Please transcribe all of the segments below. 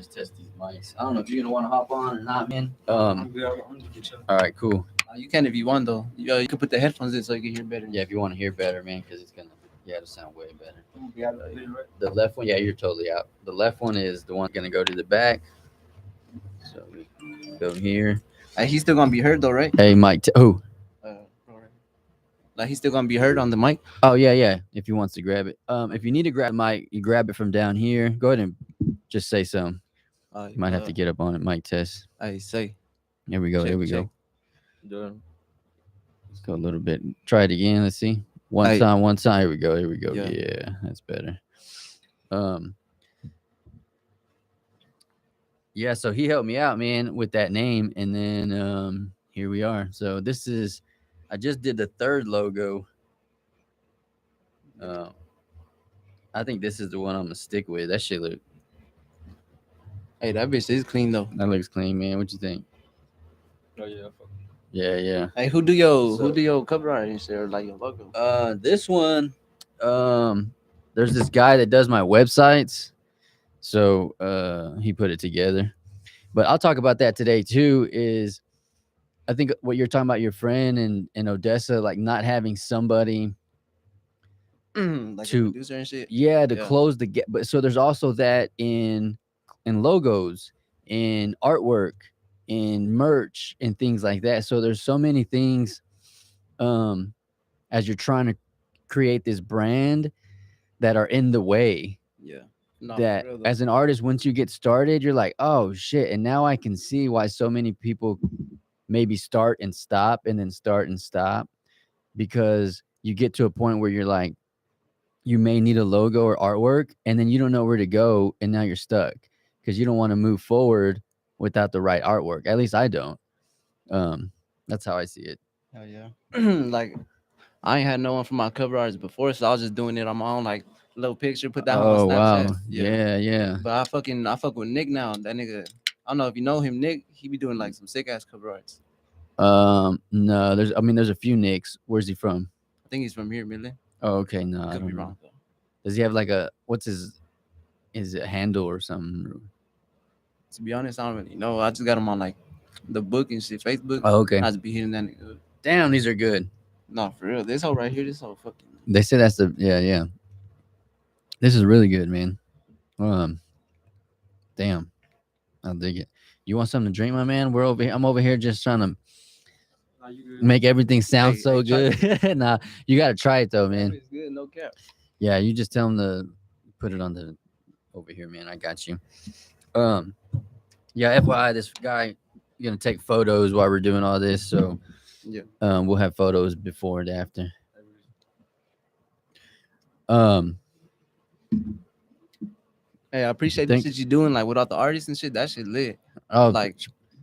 just test these mics. I don't know if you're gonna want to hop on or not, man. I'm good. I'm good. All right, cool. You can if you want though. You can put the headphones in so you can hear better. Yeah, if you want to hear better, man, because it's gonna, yeah, it'll sound way better. Yeah, right. The left one, yeah, you're totally out. The left one is the one gonna go to the back. So we go here. He's still gonna be heard though, right? Hey, Mike. Who? Like he's still gonna be heard on the mic. Oh yeah, yeah. If he wants to grab it. If you need to grab the mic, you grab it from down here. Go ahead and just say something. You might have to get up on it. Mic test. I say. Here we go. Check, Here we check. go. Let's go a little bit. Try it again. Let's see. One time. One time. Here we go. Here we go. Yeah, that's better. Yeah. So he helped me out, man, with that name, and then here we are. So this is. I just did the third logo. I think this is the one I'm gonna stick with. That shit look. Hey, that bitch is clean though. That looks clean, man. What you think? Oh yeah. Yeah, yeah. Hey, who do your cover art and shit, or like your logo? This one, there's this guy that does my websites, so he put it together. But I'll talk about that today too. Is I think what you're talking about, your friend in Odessa, like not having somebody like a producer and shit. Yeah, to close the gap. But so there's also that in logos, in artwork, in merch, and things like that. So there's so many things as you're trying to create this brand that are in the way. Yeah. That as an artist, once you get started, you're like, oh shit. And now I can see why so many people maybe start and stop and then start and stop, because you get to a point where you're like, you may need a logo or artwork and then you don't know where to go, and now you're stuck because you don't want to move forward without the right artwork. At least I don't. That's how I see it. Hell yeah. Like I ain't had no one for my cover arts before, so I was just doing it on my own, like little picture, put that on Snapchat. Wow. Yeah. But I fuck with Nick now. That nigga, I don't know if you know him, Nick. He be doing like some sick ass cover arts. No, there's a few Nicks. Where's he from? I think he's from here, Midland. Oh, okay. No, I Could don't be know. wrong though. Does he have like what's his handle or something? To be honest, I don't really know. I just got him on like the book and shit, Facebook. Oh, okay. I just be hitting that nigga. Damn, these are good. No, for real. This whole right here, this whole fucking. They say that's yeah. This is really good, man. Damn, I'll dig it. You want something to drink, my man? We're over here. I'm over here just trying to make everything sound so good. Nah, you gotta try it though, man. It's good, no cap. Yeah, you just tell them to put it on the over here, man. I got you. Yeah, FYI, this guy gonna take photos while we're doing all this, so yeah, we'll have photos before and after. Hey, I appreciate the shit you doing, like without the artists and shit. That shit lit. Oh, like,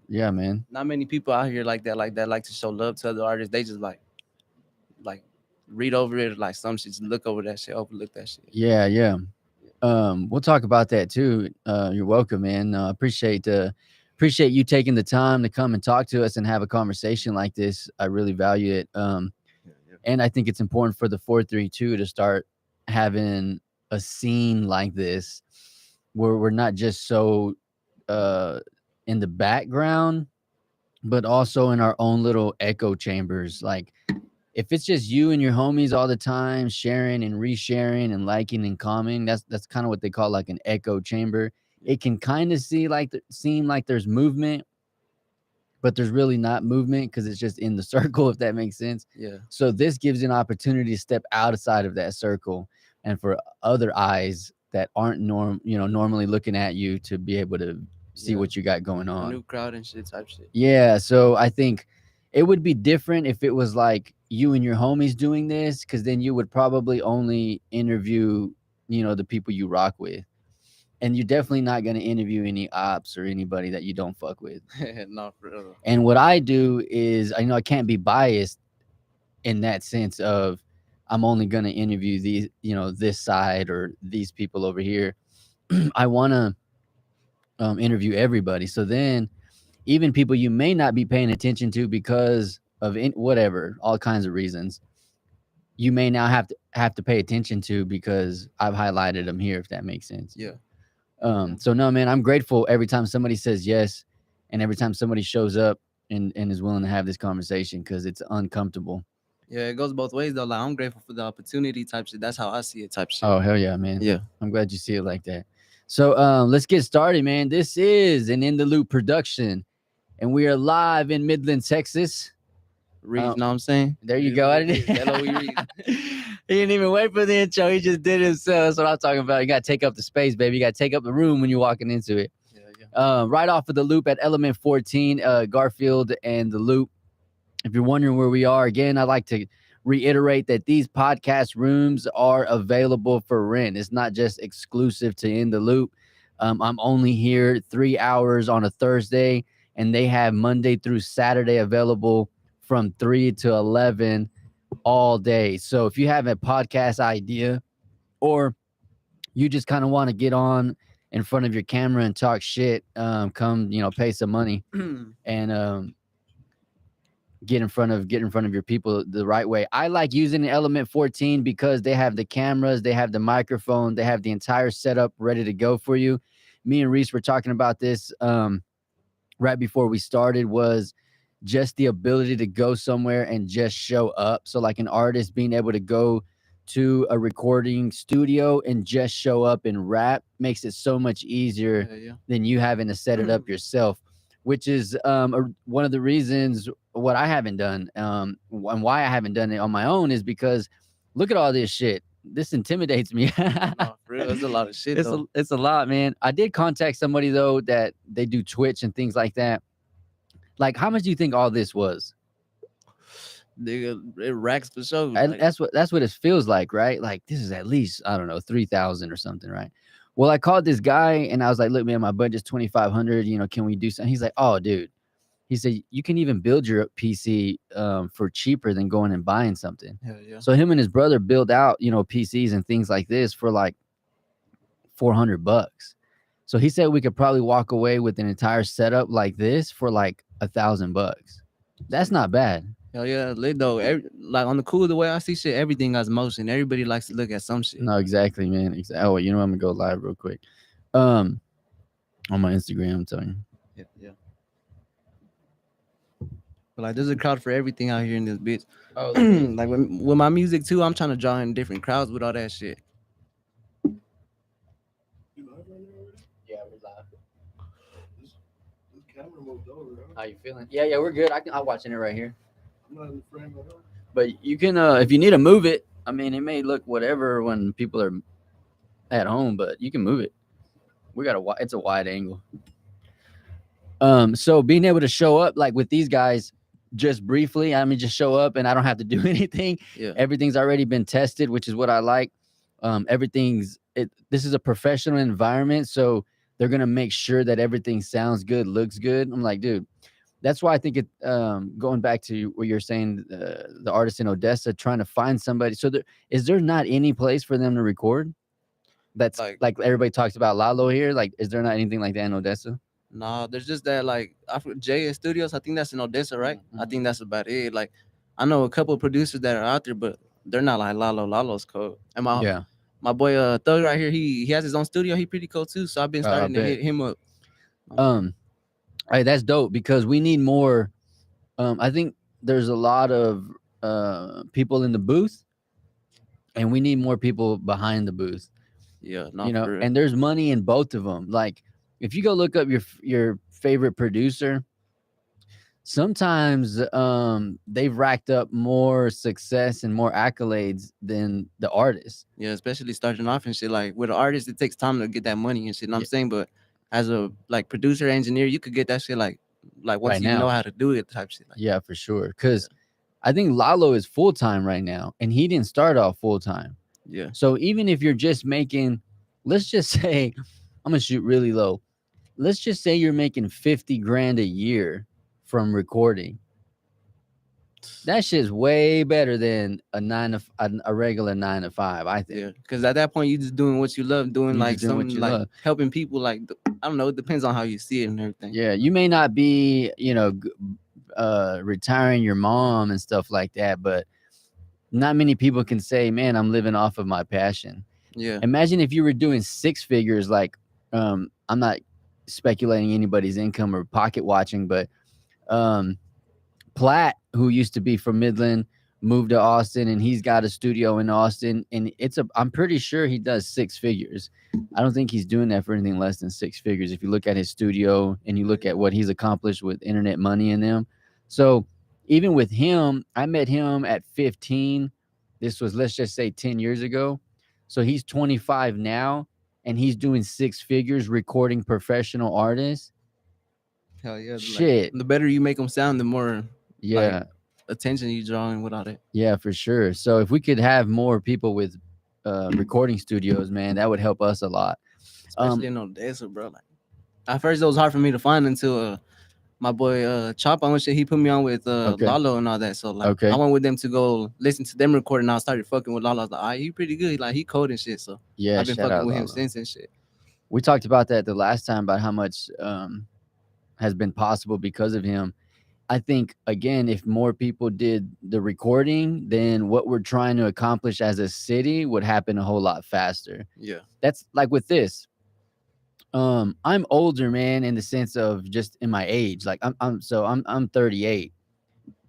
yeah, man. Not many people out here like that, like to show love to other artists. They just like read over it, like some shit, just look over that shit, overlook that shit. Yeah. We'll talk about that too. You're welcome, man. Appreciate you taking the time to come and talk to us and have a conversation like this. I really value it. And I think it's important for the 432 to start having a scene like this where we're not just so in the background, but also in our own little echo chambers. Like if it's just you and your homies all the time sharing and resharing and liking and commenting, that's kind of what they call like an echo chamber. It can kind of seem like there's movement, but there's really not movement because it's just in the circle, if that makes sense. Yeah. So this gives you an opportunity to step outside of that circle and for other eyes that aren't normally looking at you to be able to see what you got going on. A new crowd and shit type shit. Yeah. So I think it would be different if it was like you and your homies doing this, because then you would probably only interview, the people you rock with. And you're definitely not going to interview any ops or anybody that you don't fuck with. No, for real. And what I do is, I can't be biased in that sense of I'm only going to interview these, this side or these people over here. I want to interview everybody. So then even people you may not be paying attention to because of whatever, all kinds of reasons, you may now have to pay attention to because I've highlighted them here, if that makes sense. Yeah. So no, man, I'm grateful every time somebody says yes, and every time somebody shows up and is willing to have this conversation because it's uncomfortable. Yeah, it goes both ways though. Like I'm grateful for the opportunity type shit. That's how I see it type shit. Oh hell yeah, man! Yeah. I'm glad you see it like that. So let's get started, man. This is an In the Loop production, and we are live in Midland, Texas. Reese, know what I'm saying? There It you is go. what I it is. didn't. LOE Reice. He didn't even wait for the intro. He just did it himself. That's what I'm talking about. You got to take up the space, baby. You got to take up the room when you're walking into it. Yeah, yeah. Right off of the Loop at Element 14, Garfield and the Loop. If you're wondering where we are, again, I'd like to reiterate that these podcast rooms are available for rent. It's not just exclusive to In the Loop. I'm only here 3 hours on a Thursday, and they have Monday through Saturday available from 3 to 11 all day. So if you have a podcast idea, or you just kind of want to get on in front of your camera and talk shit, come, pay some money and get in front of your people the right way. I like using the Element 14 because they have the cameras, they have the microphone, they have the entire setup ready to go for you. Me and Reese were talking about this right before we started, was just the ability to go somewhere and just show up. So like an artist being able to go to a recording studio and just show up and rap makes it so much easier than you having to set it up yourself, which is one of the reasons what I haven't done, and why I haven't done it on my own, is because look at all this shit. This intimidates me. No, for real, it's a lot of shit though. It's a lot, man. I did contact somebody though that they do Twitch and things like that. Like, how much do you think all this was? Nigga, it racks for sure. And Like, that's what it feels like, right? Like this is at least, I don't know, 3,000 or something, right? Well, I called this guy and I was like, look, man, my budget's 2,500. Can we do something? He's like, oh, dude. He said you can even build your PC for cheaper than going and buying something. yeah. So him and his brother build out, PCs and things like this for like $400. So he said we could probably walk away with an entire setup like this for like $1,000. That's not bad. Hell yeah, lit though. Like on the cool, the way I see shit, everything has motion. Everybody likes to look at some shit. No, exactly, man. Oh, I'm gonna go live real quick. On my Instagram, I'm telling you. Yeah. But like, there's a crowd for everything out here in this bitch. Oh, like with my music too, I'm trying to draw in different crowds with all that shit. yeah, we're live. This camera moved over. Huh? How you feeling? Yeah, we're good. I'm watching it right here. I'm not in the frame at all. But you can, if you need to move it. I mean, it may look whatever when people are at home, but you can move it. It's a wide angle. So being able to show up like with these guys just briefly, I mean, just show up and I don't have to do anything. Yeah. Everything's already been tested, which is what I like. This is a professional environment, so they're gonna make sure that everything sounds good, looks good. I'm like, dude, that's why I think it. Going back to what you're saying, the artist in Odessa trying to find somebody. So is there not any place for them to record? That's like everybody talks about Lalo here. Like, is there not anything like that in Odessa? Nah, there's just that like JS Studios. I think that's in Odessa, right? Mm-hmm. I think that's about it. Like, I know a couple of producers that are out there, but they're not like Lalo's code. And my boy Thug right here, he has his own studio. He pretty cool too. So I've been starting to hit him up. Hey, that's dope because we need more. I think there's a lot of people in the booth, and we need more people behind the booth. Yeah, and there's money in both of them. Like, if you go look up your favorite producer, sometimes they've racked up more success and more accolades than the artist. Yeah, especially starting off and shit. Like with an artist, it takes time to get that money and shit. You know what I'm saying? But as a like producer, engineer, you could get that shit like once right you know how to do it type shit. Like, yeah, for sure. Because I think Lalo is full time right now, and he didn't start off full time. Yeah. So even if you're just making, let's just say, I'm gonna shoot really low. Let's just say you're making $50,000 a year from recording. That shit's way better than a regular 9 to 5, I think. Yeah, because at that point you just doing what you love, doing like something like love. Helping people. Like, I don't know, it depends on how you see it and everything. Yeah, you may not be, retiring your mom and stuff like that, but not many people can say, man, I'm living off of my passion. Yeah. Imagine if you were doing 6 figures like I'm not speculating anybody's income or pocket watching, but um, Platt, who used to be from Midland, moved to Austin, and he's got a studio in Austin, and I'm pretty sure he does six figures. I don't think he's doing that for anything less than six figures. If you look at his studio and you look at what he's accomplished with internet money in them. So even with him, I met him at 15. This was, let's just say, 10 years ago. So he's 25 now, and he's doing six figures recording professional artists. Hell yeah! Shit. Like, the better you make them sound, the more yeah attention you drawing with all that. Yeah, for sure. So if we could have more people with recording studios, man, that would help us a lot. Especially in Odessa, bro. Like at first it was hard for me to find until my boy Chop on shit. He put me on with Lalo and all that. So like I went with them to go listen to them record, and I started fucking with Lalo. I was like, he pretty good. Like he code and shit. So yeah, I've been fucking with him since and shit. We talked about that the last time about how much has been possible because of him. I think, again, if more people did the recording, then what we're trying to accomplish as a city would happen a whole lot faster. Yeah. That's like with this. I'm older, man, in the sense of just in my age. Like I'm 38.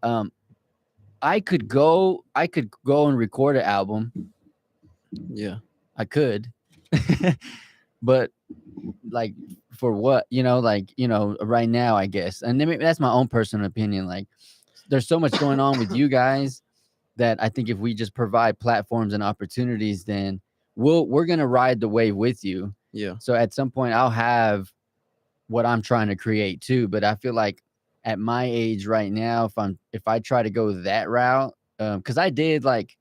I could go and record an album. Yeah. I could. But like for what, right now, I guess. And that's my own personal opinion. Like there's so much going on with you guys that I think if we just provide platforms and opportunities, then we're going to ride the wave with you. Yeah. So at some point I'll have what I'm trying to create too. But I feel like at my age right now, if I try to go that route, cause I did like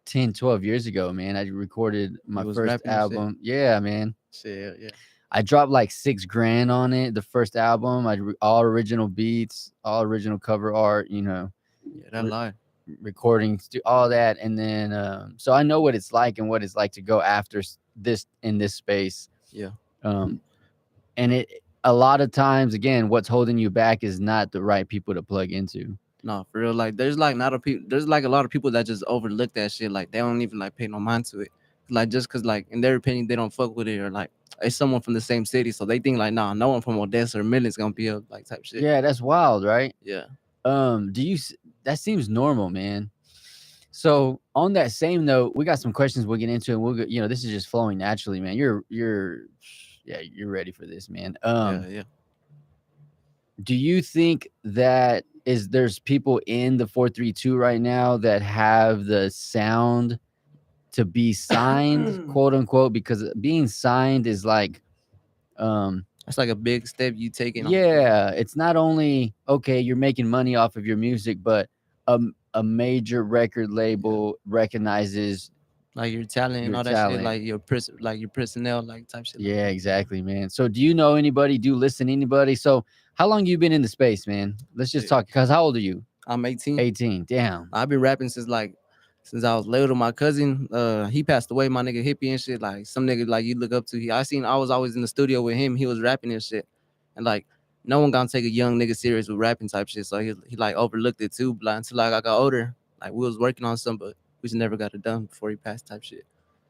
10, 12 years ago, man, I recorded my first album. Yeah, man. Shit, yeah. I dropped like $6,000 on it. The first album, all original beats, all original cover art, Yeah, that lie. Recordings, all that. And then, so I know what it's like and what it's like to go after this in this space. Yeah. And a lot of times, again, what's holding you back is not the right people to plug into. No, for real. Like there's like there's like a lot of people that just overlook that shit. Like they don't even like pay no mind to it. Like just cause like in their opinion they don't fuck with it, or like it's someone from the same city, so they think like nah, no one from Odessa or Midland's gonna be up like type shit. Yeah, that's wild, right? Yeah. That seems normal, man. So on that same note, we got some questions we'll get into, and we'll go, this is just flowing naturally, man. You're ready for this, man. Yeah. Do you think that there's people in the 432 right now that have the sound to be signed, quote unquote, because being signed is like that's like a big step you taking. Yeah, it's not only okay, you're making money off of your music, but a major record label recognizes like your talent and all that shit, like your personnel, like type shit. Yeah, exactly, man. So do you know anybody? Do you listen to anybody? So how long you been in the space, man? Let's just talk, because how old are you? I'm 18. 18. Damn. I've been rapping since I was little. My cousin, he passed away, my nigga Hippie and shit. Like some nigga like you look up to. I was always in the studio with him. He was rapping and shit. And like no one gonna take a young nigga serious with rapping type shit. So he like overlooked it too. But until like I got older, like we was working on something, but we just never got it done before he passed type shit.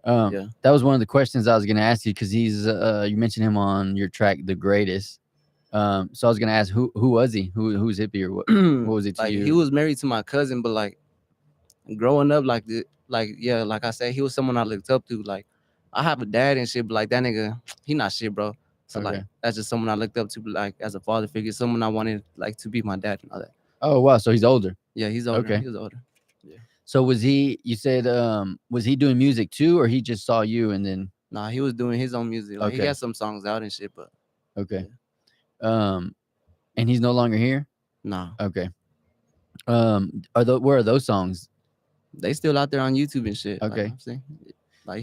Yeah. That was one of the questions I was gonna ask you, because he's you mentioned him on your track The Greatest. So I was gonna ask who was he? Who's Hippie, or what was it to like you? He was married to my cousin, but like growing up, like I said, he was someone I looked up to. Like I have a dad and shit, but like that nigga, he not shit, bro. So like that's just someone I looked up to, like as a father figure, someone I wanted like to be my dad and all that. Oh wow, so he's older. Yeah, he's older. Okay. He was older. Yeah. So was he? You said was he doing music too, or he just saw you and then? Nah, he was doing his own music. Like he got some songs out and shit, but okay. Yeah. And he's no longer here? Nah. Okay. Where are those songs? They still out there on YouTube and shit. Okay. Like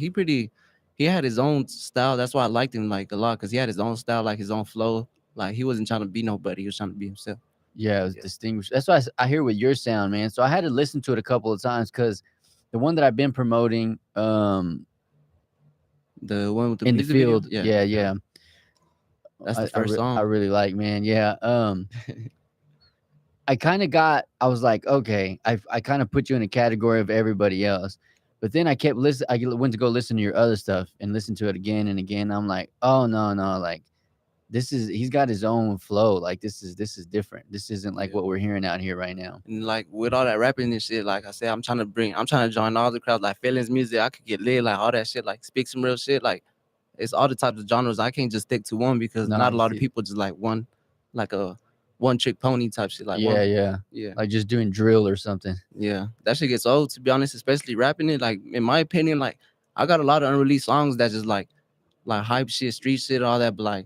he had his own style. That's why I liked him like a lot, because he had his own style, like his own flow. Like he wasn't trying to be nobody. He was trying to be himself. Yeah, it was distinguished. That's why I hear with your sound, man. So I had to listen to it a couple of times, because the one that I've been promoting, the one with the in the field, video? Yeah. That's the first song I really like, man. Yeah. I was like, okay, I kind of put you in a category of everybody else, But then I kept listen. Went to go listen to your other stuff and listen to it again and again. I'm like, oh no, no, like this is he's got his own flow. Like this is different. This isn't like Yeah. what we're hearing out here right now. And like with all that rapping and shit, like I said, I'm trying to join all the crowds, like feelings music. I could get lit, like all that shit, like speak some real shit. Like it's all the types of genres. I can't just stick to one because No, not a I lot of see. people just like one, like a one trick pony type shit. Like Yeah, one, yeah. yeah, Like just doing drill or something. yeah. That shit gets old to be honest, especially rapping it. Like in my opinion, like I got a lot of unreleased songs that just like hype shit, street shit, all that. But like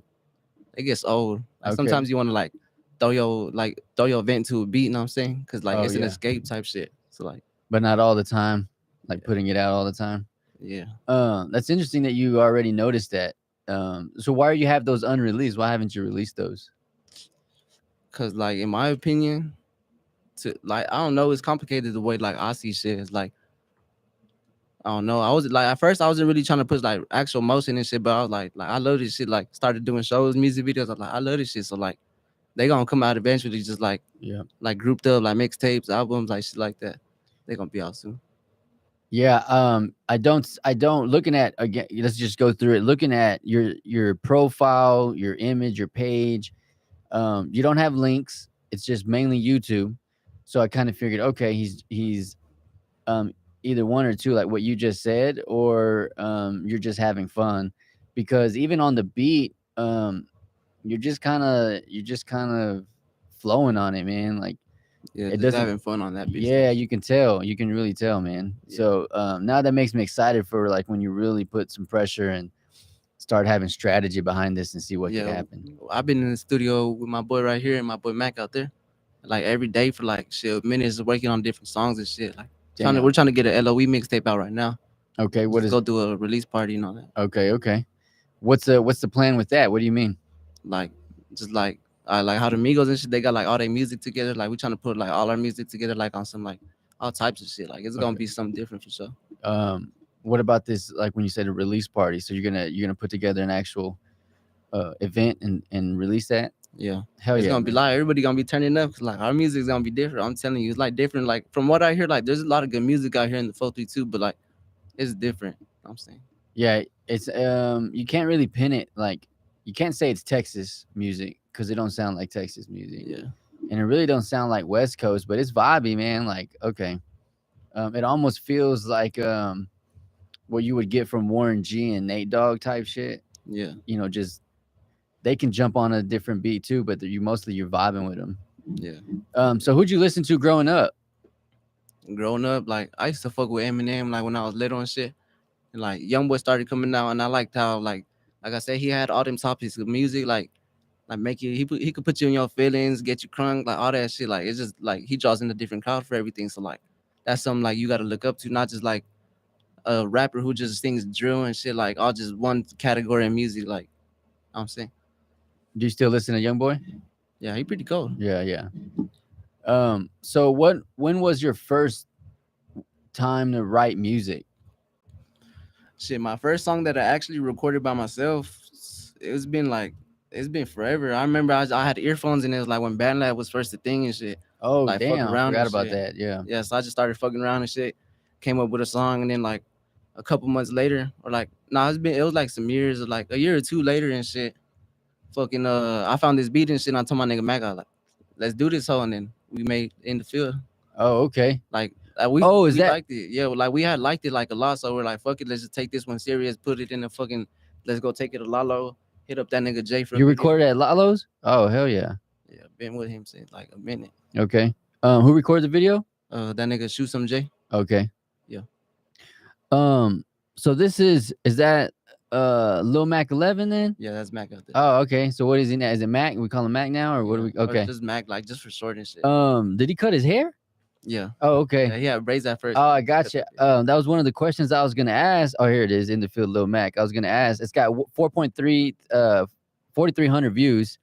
it gets old. Like Okay. sometimes you want to like throw your vent to a beat. You know what I'm saying? Because like Oh it's an yeah, escape type shit. So like but not all the time. Like yeah, putting it out all the time. yeah. That's interesting that you already noticed that. So why do you have those unreleased? Why haven't you released those? Cause like in my opinion, to like I don't know, it's complicated the way like I see shit. It's like I don't know. I was like at first I wasn't really trying to push like actual motion and shit, but I was like I love this shit. Like started doing shows, music videos. I was like I love this shit. So like they gonna come out eventually, just Yeah. like grouped up like mixtapes, albums, like shit like that. They gonna be out soon. Yeah, I don't looking at again, let's just go through it. Looking at your profile, your image, your page, you don't have links. It's just mainly YouTube. So I kind of figured, okay, he's um either one or two, like what you just said, or you're just having fun. Because even on the beat, you're just kind of flowing on it, man. Like Yeah, it just doesn't. having fun on that bitch. Yeah, you can tell. You can really tell, man. Yeah. So now that makes me excited for like when you really put some pressure and start having strategy behind this and see what could Yeah, happen. I've been in the studio with my boy right here and my boy Mac out there, like every day for like shit minutes, working on different songs and shit. Like we're Damn. trying to get an LOE mixtape out right now. Okay. What Just is? go do a release party and all that. Okay. Okay. What's the plan with that? What do you mean? Like just like how the Migos and shit, they got like all their music together. Like we trying to put like all our music together, like on some like all types of shit. Like it's gonna Okay. be something different for sure. What about this? Like when you said a release party, so you're gonna put together an actual event and release that? Yeah. Hell It's yeah, gonna be man. like everybody gonna be turning up because like our music's gonna be different. I'm telling you, it's like different. Like from what I hear, like there's a lot of good music out here in the 432, but like it's different. I'm saying. Yeah, it's you can't really pin it like you can't say it's Texas music because it don't sound like Texas music, Yeah. and it really don't sound like West Coast, but it's vibey, man. Like okay, it almost feels like what you would get from Warren G and Nate Dogg type shit. Yeah. Just they can jump on a different beat too, but you're vibing with them. Yeah. So who'd you listen to growing up? Growing up, like I used to fuck with Eminem like when I was little and shit. And like Young Boy started coming out and I liked how like I said, he had all them topics of music, like make you he could put you in your feelings, get you crunk, like all that shit. Like it's just like he draws in a different crowd for everything. So like that's something like you gotta look up to, not just like a rapper who just sings drill and shit, like all just one category of music. Like I'm saying. Do you still listen to YoungBoy? Yeah, he pretty cool. Yeah, yeah. So when was your first time to write music? Shit, my first song that I actually recorded by myself, it's been forever. I remember I had earphones and it was like when BandLab was first a thing and shit. Oh Like fuck damn, I around forgot and about shit. that. Yeah. Yeah, so I just started fucking around and shit. Came up with a song and then like a couple months later, or like it was like some years or like a year or two later and shit. Fucking I found this beat and shit and I told my nigga Mac, I was like, let's do this hoe and then we made in the field. Oh okay. Like Oh, is we that liked it. Yeah, like we had liked it like a lot. So we're like, fuck it, let's just take this one serious, put it in the fucking let's go take it to Lalo, hit up that nigga Jay for a you video. recorded at Lalo's? Oh hell yeah. Yeah, been with him since like a minute. Okay. Who recorded the video? That nigga shoot some Jay. Okay. Yeah. Um. So this is that Lil Mac 11 then? Yeah, that's Mac out there. Oh okay. So what is he now? Is it Mac? We call him Mac now, or what do Yeah. we? Or Okay. just Mac, like just for short and shit. Did he cut his hair? Yeah. Oh Yeah, okay. he had braids at first. Oh, and I then he cut gotcha. that bitch. That was one of the questions I was gonna ask. Oh, here it is in the field, Lil Mac. I was gonna ask. It's got 4.3, 4,300 views.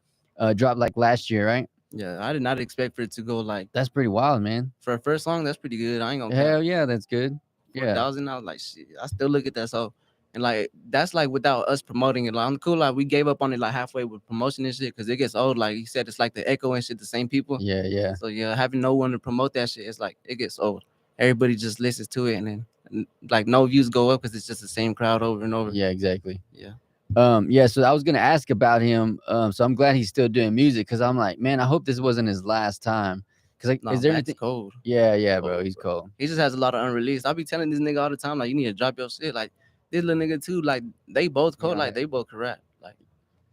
Dropped like last year, right? Yeah, I did not expect for it to go like That's pretty wild, man. for a first song. That's pretty good. I ain't gonna cap. Hell yeah, that's good. Four Yeah, thousand. I was like, shit. I still look at that so, and like that's like without us promoting it. Like I'm cool. Like we gave up on it like halfway with promotion and shit because it gets old. Like you said, it's like the echo and shit, the same people. yeah, yeah. So yeah, having no one to promote that shit, it's like it gets old. Everybody just listens to it and then like no views go up because it's just the same crowd over and over. Yeah, exactly. Yeah. Yeah, so I was gonna ask about him. So I'm glad he's still doing music because I'm like, man, I hope this wasn't his last time. Cause like, is No, there Mac's anything? cold. Yeah, yeah, bro, Cold, he's bro. cold. He just has a lot of unreleased. I be telling this nigga all the time, like, you need to drop your shit. Like, this little nigga too, like, they both cold, like, they both can rap. Like,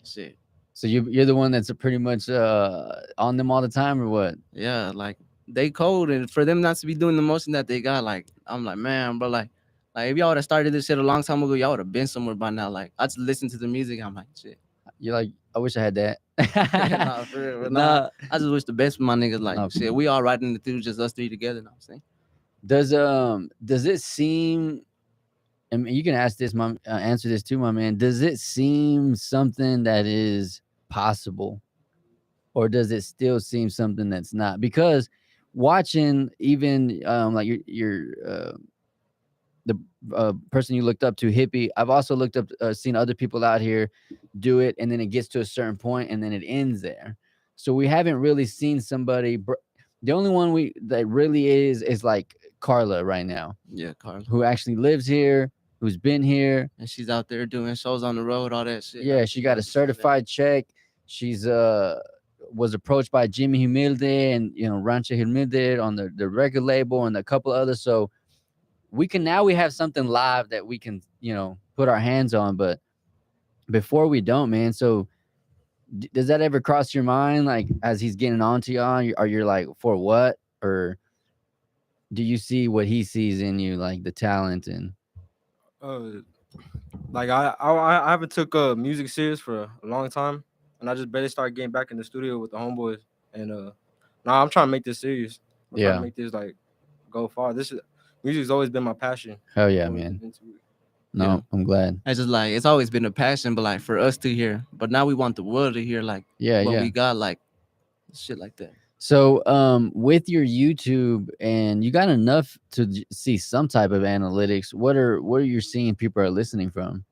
shit. So you're the one that's pretty much on them all the time, or what? Yeah, like, they cold. And for them not to be doing the motion that they got, like, I'm like, man, bro, like if y'all would have started this shit a long time ago, y'all would have been somewhere by now. Like, I just listen to the music. I'm like, shit. You're like, I wish I had that. Nah, for real. But nah, Nah, I just wish the best for my niggas. Like, no. shit, we all riding it through, just us three together. Know what I'm saying? Does it seem? I mean, you can ask this, my answer this too, my man. Does it seem something that is possible, or does it still seem something that's not? Because watching even like the person you looked up to, Hippie. I've also looked up, seen other people out here do it, and then it gets to a certain point, and then it ends there. So we haven't really seen somebody. The only one we that really is like Carla right now, Yeah, Carla. who actually lives here, who's been here. And she's out there doing shows on the road, all that shit. Yeah, Like, she got a certified check. She's was approached by Jimmy Humilde and Rancho Humilde on the record label and a couple others. So we have something live that we can put our hands on, but before we don't, man. So does that ever cross your mind, like as he's getting on to you, are you like, for what? Or do you see what he sees in you, like the talent? And Uh, like I haven't took music serious for a long time, and I just barely started getting back in the studio with the homeboys. And now I'm trying to make this serious. I'm trying to yeah, make this like go far. This is music's always been my passion. hell yeah, Always man. been into it. No, Yeah. I'm glad. It's just like it's always been a passion, but like for us to hear, but now we want the world to hear like Yeah, what yeah. we got, like shit like that. So, with your YouTube, and you got enough to see some type of analytics. What are you seeing people are listening from?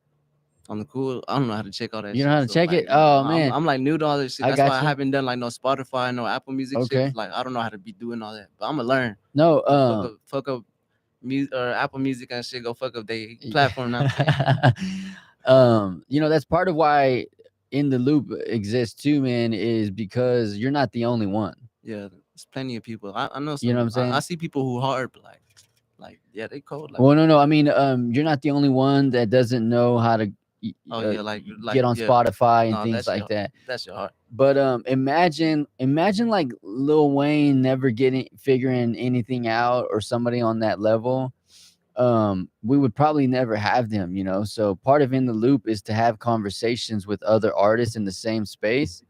On the cool, I don't know how to check all that You shit. know how to So check like, it? Oh I'm, man, I'm like new to all this shit. I That's why got I you. haven't done like no Spotify, no Apple Music shit. Okay. 'Cause, like I don't know how to be doing all that, but I'm gonna learn. No, Like, fuck up, music or Apple Music and shit. Go fuck up they platform now. that's part of why In the Loop exists too, man, is because you're not the only one. Yeah, there's plenty of people. I know some. You know what I'm saying? I see people who hard, but like yeah, they cold. Like, Well, no, I mean, you're not the only one that doesn't know how to oh yeah, like get on yeah. Spotify and No, things like that. That's your heart. But imagine like Lil Wayne never figuring anything out, or somebody on that level. We would probably never have them, So part of In the Loop is to have conversations with other artists in the same space,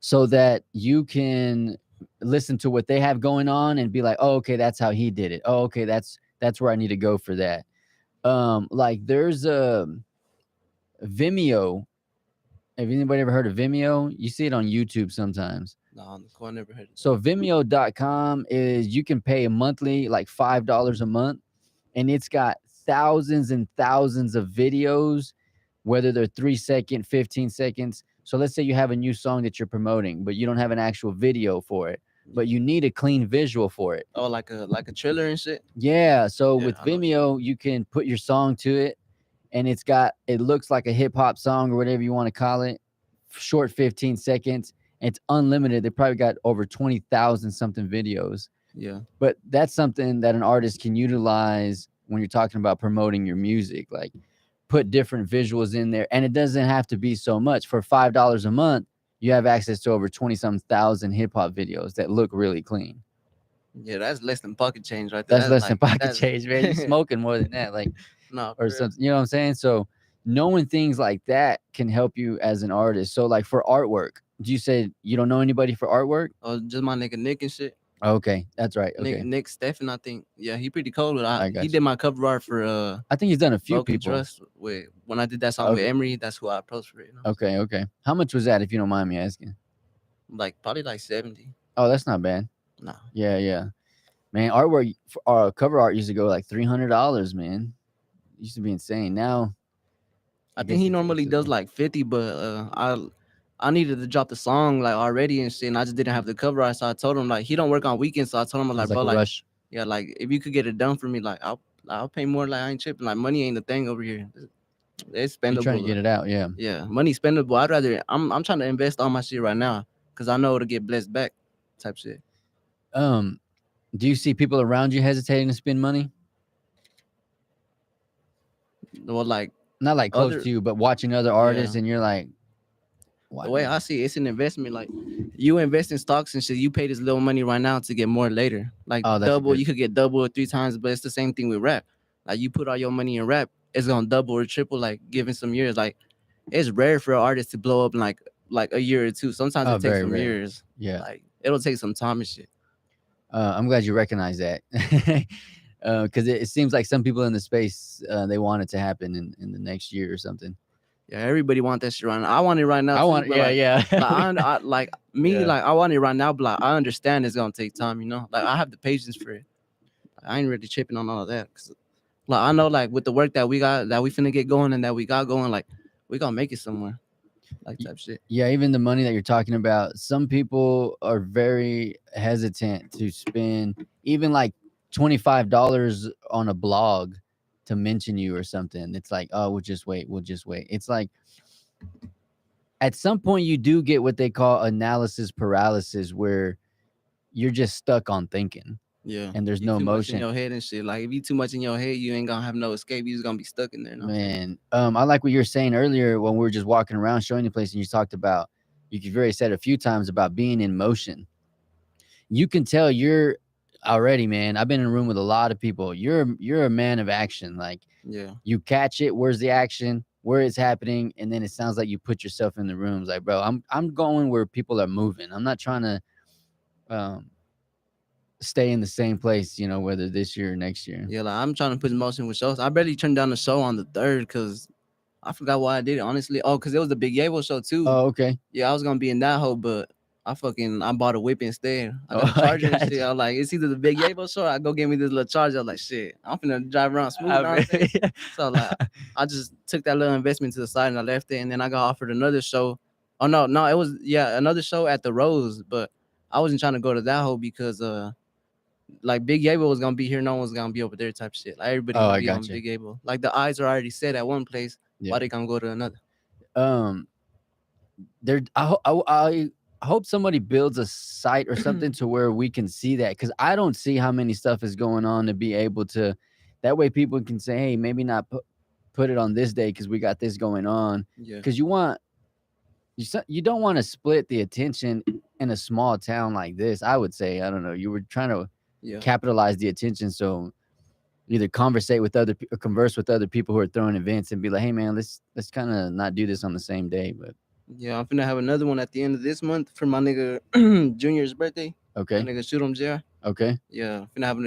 so that you can listen to what they have going on and be like, oh, okay, that's how he did it. Oh, okay, that's where I need to go for that. Like there's a Vimeo. Have anybody ever heard of Vimeo? You see it on YouTube sometimes. No, I never heard of So Vimeo.com is, you can pay a monthly, like $5 a month, and it's got thousands and thousands of videos, whether they're 3 second, 15 seconds. So let's say you have a new song that you're promoting, but you don't have an actual video for it, but you need a clean visual for it. Oh, like a trailer and shit. Yeah. So Yeah, with I know. Vimeo, you can put your song to it, and it looks like a hip hop song or whatever you want to call it, short 15 seconds. It's unlimited. They probably got over 20,000 something videos. Yeah. But that's something that an artist can utilize when you're talking about promoting your music. Like, put different visuals in there, and it doesn't have to be so much. For $5 a month, you have access to over 20-some thousand hip hop videos that look really clean. Yeah, that's less than pocket change right there. That's less than like, pocket change, man. You're smoking more than that, like, no, or something. You know what I'm saying? So knowing things like that can help you as an artist. So like for artwork, you said you don't know anybody for artwork? Oh, just my nigga Nick and shit. Okay, that's right. Okay, Nick Stephan, I think. Yeah, he pretty cold. I got He you. did my cover art for I think he's done a few Broken people. Trust when I did that song with Okay. Emery. That's who I approached for it. Okay. How much was that, if you don't mind me asking? Like probably like 70. Oh, that's not bad. No. Yeah. Man, artwork, cover art used to go like $300, man. It used to be insane. Now, I think he normally does like 50, but I needed to drop the song like already and shit, and I just didn't have the cover art. So I told him like he don't work on weekends. So I told him it's like, like bro, a like rush. Yeah, like if you could get it done for me, like I'll pay more. Like I ain't tripping. Like money ain't the thing over here. It's You're trying to spendable. get it out, yeah. Yeah, money spendable. I'd rather I'm trying to invest all my shit right now because I know it'll get blessed back, type shit. Um, do you see people around you hesitating to spend money? Well, like Not like close other, to you, but watching other yeah. artists, and you're like, The why? way I see it, it's an investment. Like you invest in stocks and shit, you pay this little money right now to get more later. Like Oh, that's a double, good. you could get double or three times, but it's the same thing with rap. Like you put all your money in rap, it's gonna double or triple. Like given some years, like it's rare for an artist to blow up in like a year or two. Sometimes Oh, it takes very some rare. years. Yeah. Like it'll take some time and shit. I'm glad you recognize that. Because it seems like some people in the space they want it to happen in the next year or something. Yeah, everybody want that shit right now. I want it right now I too, want, but yeah, yeah, like me, yeah. like I want it right now, but like I understand it's gonna take time. You know, like I have the patience for it. I ain't really tripping on all of that. 'Cause, like I know, like with the work that we got, that we finna get going and that we got going, like we gonna make it somewhere, like type shit. Yeah, even the money that you're talking about, some people are very hesitant to spend even like $25 on a blog to mention you or something. It's like, oh, we'll just wait, we'll just wait. It's like at some point you do get what they call analysis paralysis, where you're just stuck on thinking Yeah, and there's you no too much in emotion. your head and shit. Like if you too much in your head, you ain't gonna have no escape. You just gonna be stuck in there. You know what I'm saying? Man, I like what you were saying earlier when we were just walking around showing the place, and you talked about, you've already said a few times about being in motion. You can tell you're already, man. I've been in a room with a lot of people. You're a man of action. Like Yeah, you catch it, where's the action, where it's happening, and then it sounds like you put yourself in the rooms. Like, bro, I'm going where people are moving. I'm not trying to um stay in the same place, whether this year or next year. yeah. Like I'm trying to put in motion with shows. I barely turned down the show on the third because I forgot why I did it. Honestly, oh, because it was the Big Yabo show too. Oh, okay. Yeah, I was gonna be in that hole, but I bought a whip instead. I got a Oh, I charger and got shit. you. I was like, it's either the Big Yabo show or I go get me this little charger. I was like, shit, I'm finna drive around smooth. You know what I'm saying? So like, I just took that little investment to the side and I left it, and then I got offered another show. Oh no, it was another show at the Rose, but I wasn't trying to go to that hole because like Big Yabo was gonna be here, no one was gonna be over there type shit. Like everybody Oh, gonna I be on got you. Big Yabo. Like the eyes are already set at one place. Yeah. Why they gonna go to another? Um, there. I hope somebody builds a site or something to where we can see that, because I don't see how many stuff is going on to be able to. That way, people can say, "Hey, maybe not put it on this day because we got this going on." Yeah, Because you don't want to split the attention in a small town like this. I would say, I don't know. You were trying to yeah. capitalize the attention, so either converse with other people who are throwing events and be like, "Hey, man, let's kind of not do this on the same day." But Yeah, I'm finna have another one at the end of this month for my nigga Junior's birthday. My okay, nigga shoot him JR. okay, Yeah, finna have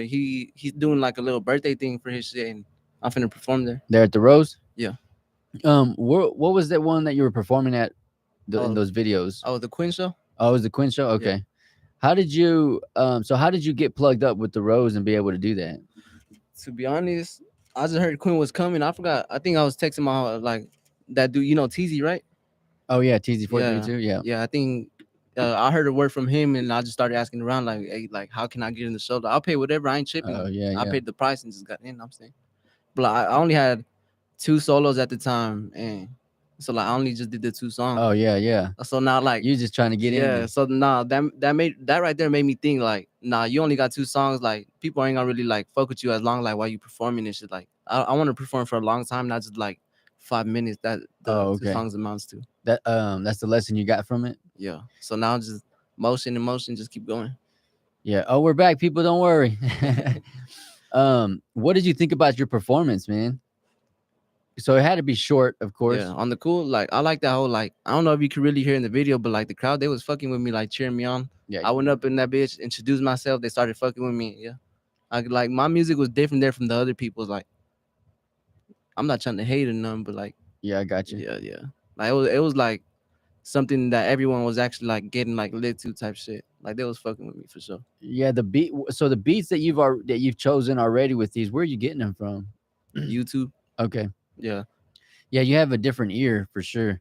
he's doing like a little birthday thing for his shit, and I'm finna perform there. there at the Rose. Yeah. What was that one that you were performing at in Oh, those videos? oh, the Quinn show. Oh, it was the Quinn show. Yeah. Okay. How did you get plugged up with the Rose and be able to do that? To be honest, I just heard Quinn was coming. I forgot. I think I was texting my like that dude. You know TZ, right? Oh yeah, TZ432. Yeah, Yeah. yeah. I think I heard a word from him, and I just started asking around like, hey, like how can I get in the show? Like, I'll pay whatever. I ain't chipping. Oh yeah, I yeah. paid the price and just got in. I'm saying, but like, I only had two solos at the time, and so like I only just did the two songs. Oh yeah, yeah. So now like You just trying to get in yeah, there. so nah, that right there made me think like, nah, you only got two songs. Like people ain't gonna really like fuck with you as long like while you performing and shit. Like I want to perform for a long time, not just like 5 minutes that the Oh, two okay. songs amounts to. That's the lesson you got from it. Yeah. So now just motion and motion, just keep going. Yeah. Oh, we're back, people. Don't worry. What did you think about your performance, man? So it had to be short, of course. Yeah, on the cool, like I like that whole like I don't know if you could really hear in the video, but like the crowd they was fucking with me, like cheering me on. Yeah. I went up in that bitch, introduced myself, they started fucking with me. Yeah. Like my music was different there from the other people's. Like I'm not trying to hate or none, but like Yeah, I got you. yeah. Like it was like something that everyone was actually like getting like lit to type shit. Like they was fucking with me for sure. Yeah, the beat. So the beats that you've chosen already with these, where are you getting them from? YouTube. Okay. Yeah. Yeah, you have a different ear for sure.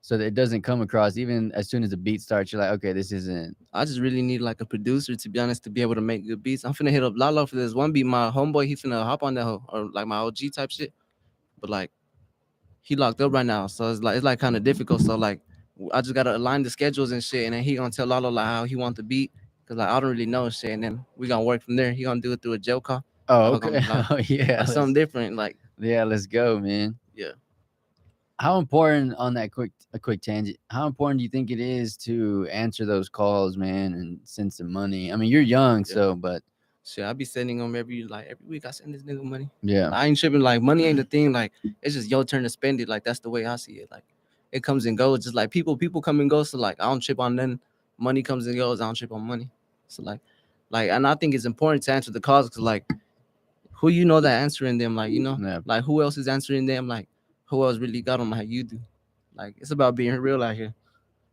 so that it doesn't come across even as soon as the beat starts. You're like, okay, this isn't. I just really need like a producer, to be honest, to be able to make good beats. I'm finna hit up Lalo for this one beat. My homeboy, he finna hop on that or like my OG type shit. But like he locked up right now, so it's like kind of difficult. So like I just gotta align the schedules and shit, and then he gonna tell Lalo like how he want the beat, cause like I don't really know shit, and then we gonna work from there. He gonna do it through a jail call. Oh, Lalo gonna okay. be like Oh, yeah. something different. Like Yeah, let's go, man. yeah, How important on that quick tangent? How important do you think it is to answer those calls, man, and send some money? I mean, you're young, yeah. so but Shit, I be sending him every week. I send this nigga money. yeah. I ain't tripping. Like money ain't the thing. Like it's just your turn to spend it. Like that's the way I see it. Like it comes and goes. Just like people come and go. So like I don't trip on nothing. Money comes and goes. I don't trip on money. So like, and I think it's important to answer the calls because like who you know that answering them. Like Yeah. like who else is answering them. Like who else really got them like you do. Like it's about being real out here.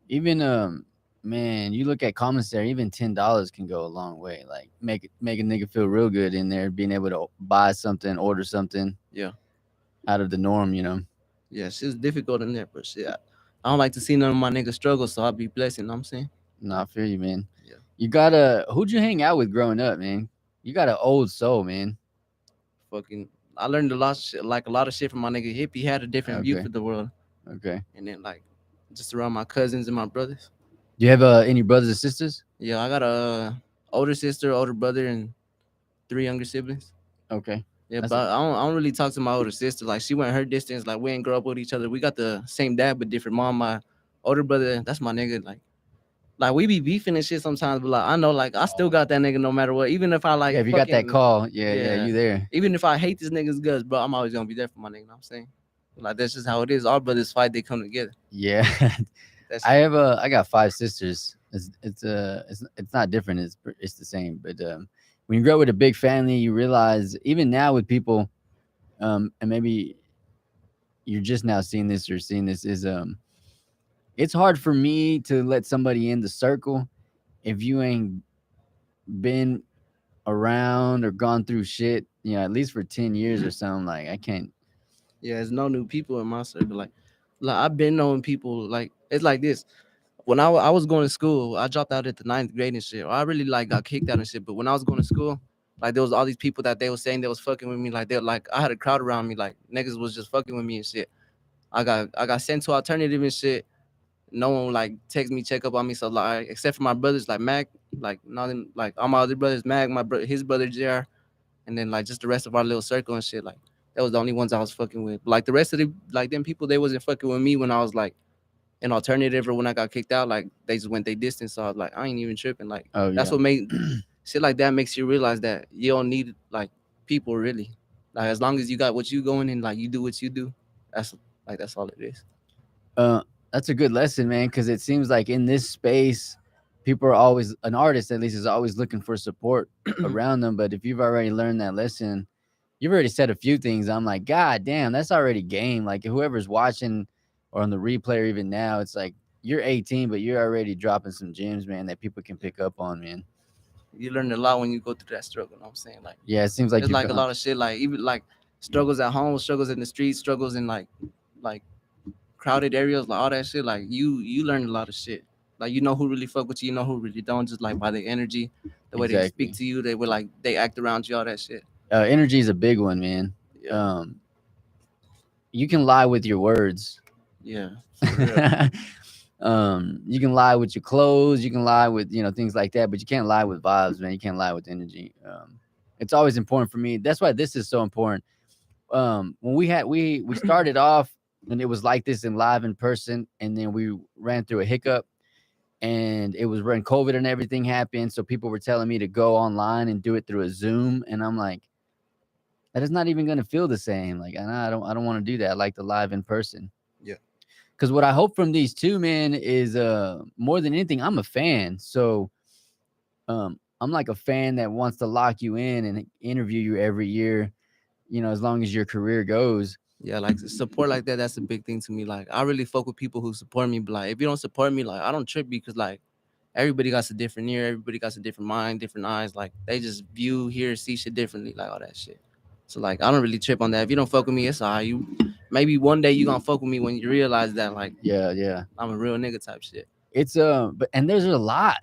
Even man, you look at commissary, even $10 can go a long way. Like make a nigga feel real good in there, being able to buy something, order something Yeah, out of the norm, you know. yeah. Shit's difficult in there, but shit. I don't like to see none of my niggas struggle, so I'll be blessed. You know what I'm saying? No, I feel you, man. Yeah. You gotta who'd you hang out with growing up, man? You got an old soul, man. Fucking I learned a lot of shit, like a lot of shit from my nigga Hip. He had a different view Okay. for the world. Okay. And then like just around my cousins and my brothers. Do you have any brothers or sisters? Yeah, I got a older sister, older brother, and 3 younger siblings. Okay. Yeah, That's but I don't really talk to my older sister. Like she went her distance. Like we ain't grow up with each other. We got the same dad but different mom. My older brother, that's my nigga. Like we be beefing and shit sometimes, but like I know like I still got that nigga no matter what. Even if I yeah, like if you got that fucking call, yeah, yeah, yeah. you there. Even if I hate this nigga's guts, bro, I'm always gonna be there for my nigga. You know what I'm saying? Like that's just how it is. Our brothers fight, they come together. Yeah. That's I got five sisters. It's not different. It's the same. But when you grow up with a big family, you realize even now with people, and maybe you're just now seeing this or seeing this is it's hard for me to let somebody in the circle if you ain't been around or gone through shit. You know, at least for 10 years or something. Like I can't. yeah. There's no new people in my circle. Like I've been knowing people. Like it's like this. When I was going to school, I dropped out at the ninth grade and shit. I really like got kicked out and shit. But when I was going to school, like there was all these people that they were saying they was fucking with me. Like they like I had a crowd around me. Like niggas was just fucking with me and shit. I got sent to alternative and shit. No one like text me, check up on me. So like except for my brothers, like Mac, like nothing. Like all my other brothers, Mac, his brother Jr. And then like just the rest of our little circle and shit. Like that was the only ones I was fucking with. Like the rest of the like them people, they wasn't fucking with me when I was like an alternative or when I got kicked out. Like they just went they distance. So I was like, I ain't even tripping. Like Oh that's yeah. what made shit like that makes you realize that you don't need like people really. Like as long as you got what you going and like you do what you do, that's that's all it is. Uh, that's a good lesson, man, because it seems like in this space, people are always an artist at least is always looking for support around them. But if you've already learned that lesson, you've already said a few things. I'm like, God damn, that's already game. Like whoever's watching or on the replay or even now, it's like you're 18, but you're already dropping some gems, man, that people can pick up on, man. You learn a lot when you go through that struggle. You know what I'm saying? Like Yeah, it seems like it's you've like a gone. lot of shit. Like even like struggles at home, struggles in the streets, struggles in like crowded areas, like all that shit. Like you learn a lot of shit. Like you know who really fuck with you, you know who really don't. Just like by the energy, the way they speak Exactly. to you, they were like they act around you, all that shit. Energy is a big one, man. Yeah, Um, you can lie with your words. yeah, for real. You can lie with your clothes, you can lie with things like that, but you can't lie with vibes, man. You can't lie with energy. It's always important for me. That's why this is so important. When we started off and it was like this in live in person, and then we ran through a hiccup, and it was when COVID and everything happened, so people were telling me to go online and do it through a Zoom, and I'm like, that is not even going to feel the same. Like, I don't want to do that. I like the live in person. Yeah. Because what I hope from these two men is more than anything, I'm a fan. So I'm like a fan that wants to lock you in and interview you every year, as long as your career goes. Yeah, like support like that, that's a big thing to me. Like I really fuck with people who support me, but like if you don't support me, like I don't trip because like everybody got a different ear, everybody got a different mind, different eyes. Like they just view, hear, see shit differently, like all that shit. So like I don't really trip on that. If you don't fuck with me, it's all right. maybe one day you gonna fuck with me when you realize that like yeah. I'm a real nigga type shit. It's but and there's a lot,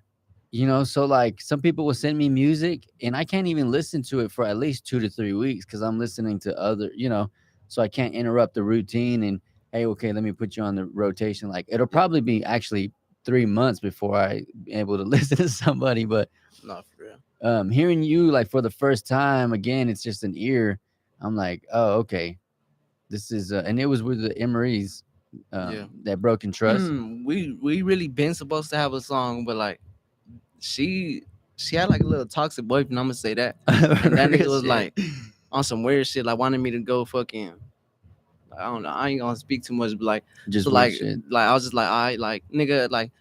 you know. So like some people will send me music, and I can't even listen to it for at least 2 to 3 weeks because I'm listening to other, you know. So I can't interrupt the routine. And hey, okay, let me put you on the rotation. Like it'll Yeah, probably be actually 3 months before I be able to listen to somebody. But no, for real. hearing you like for the first time again, it's just an ear. I'm like, oh, okay, this is, and it was with the Emery's, Yeah. that Broken Trust. We really been supposed to have a song, but like she she had like a little toxic boyfriend. I'm gonna say that, and that nigga Real was shit. like on some weird shit, like wanted me to go fucking. I don't know. I ain't gonna speak too much, but like so Just weird like shit. like I was just like I like nigga like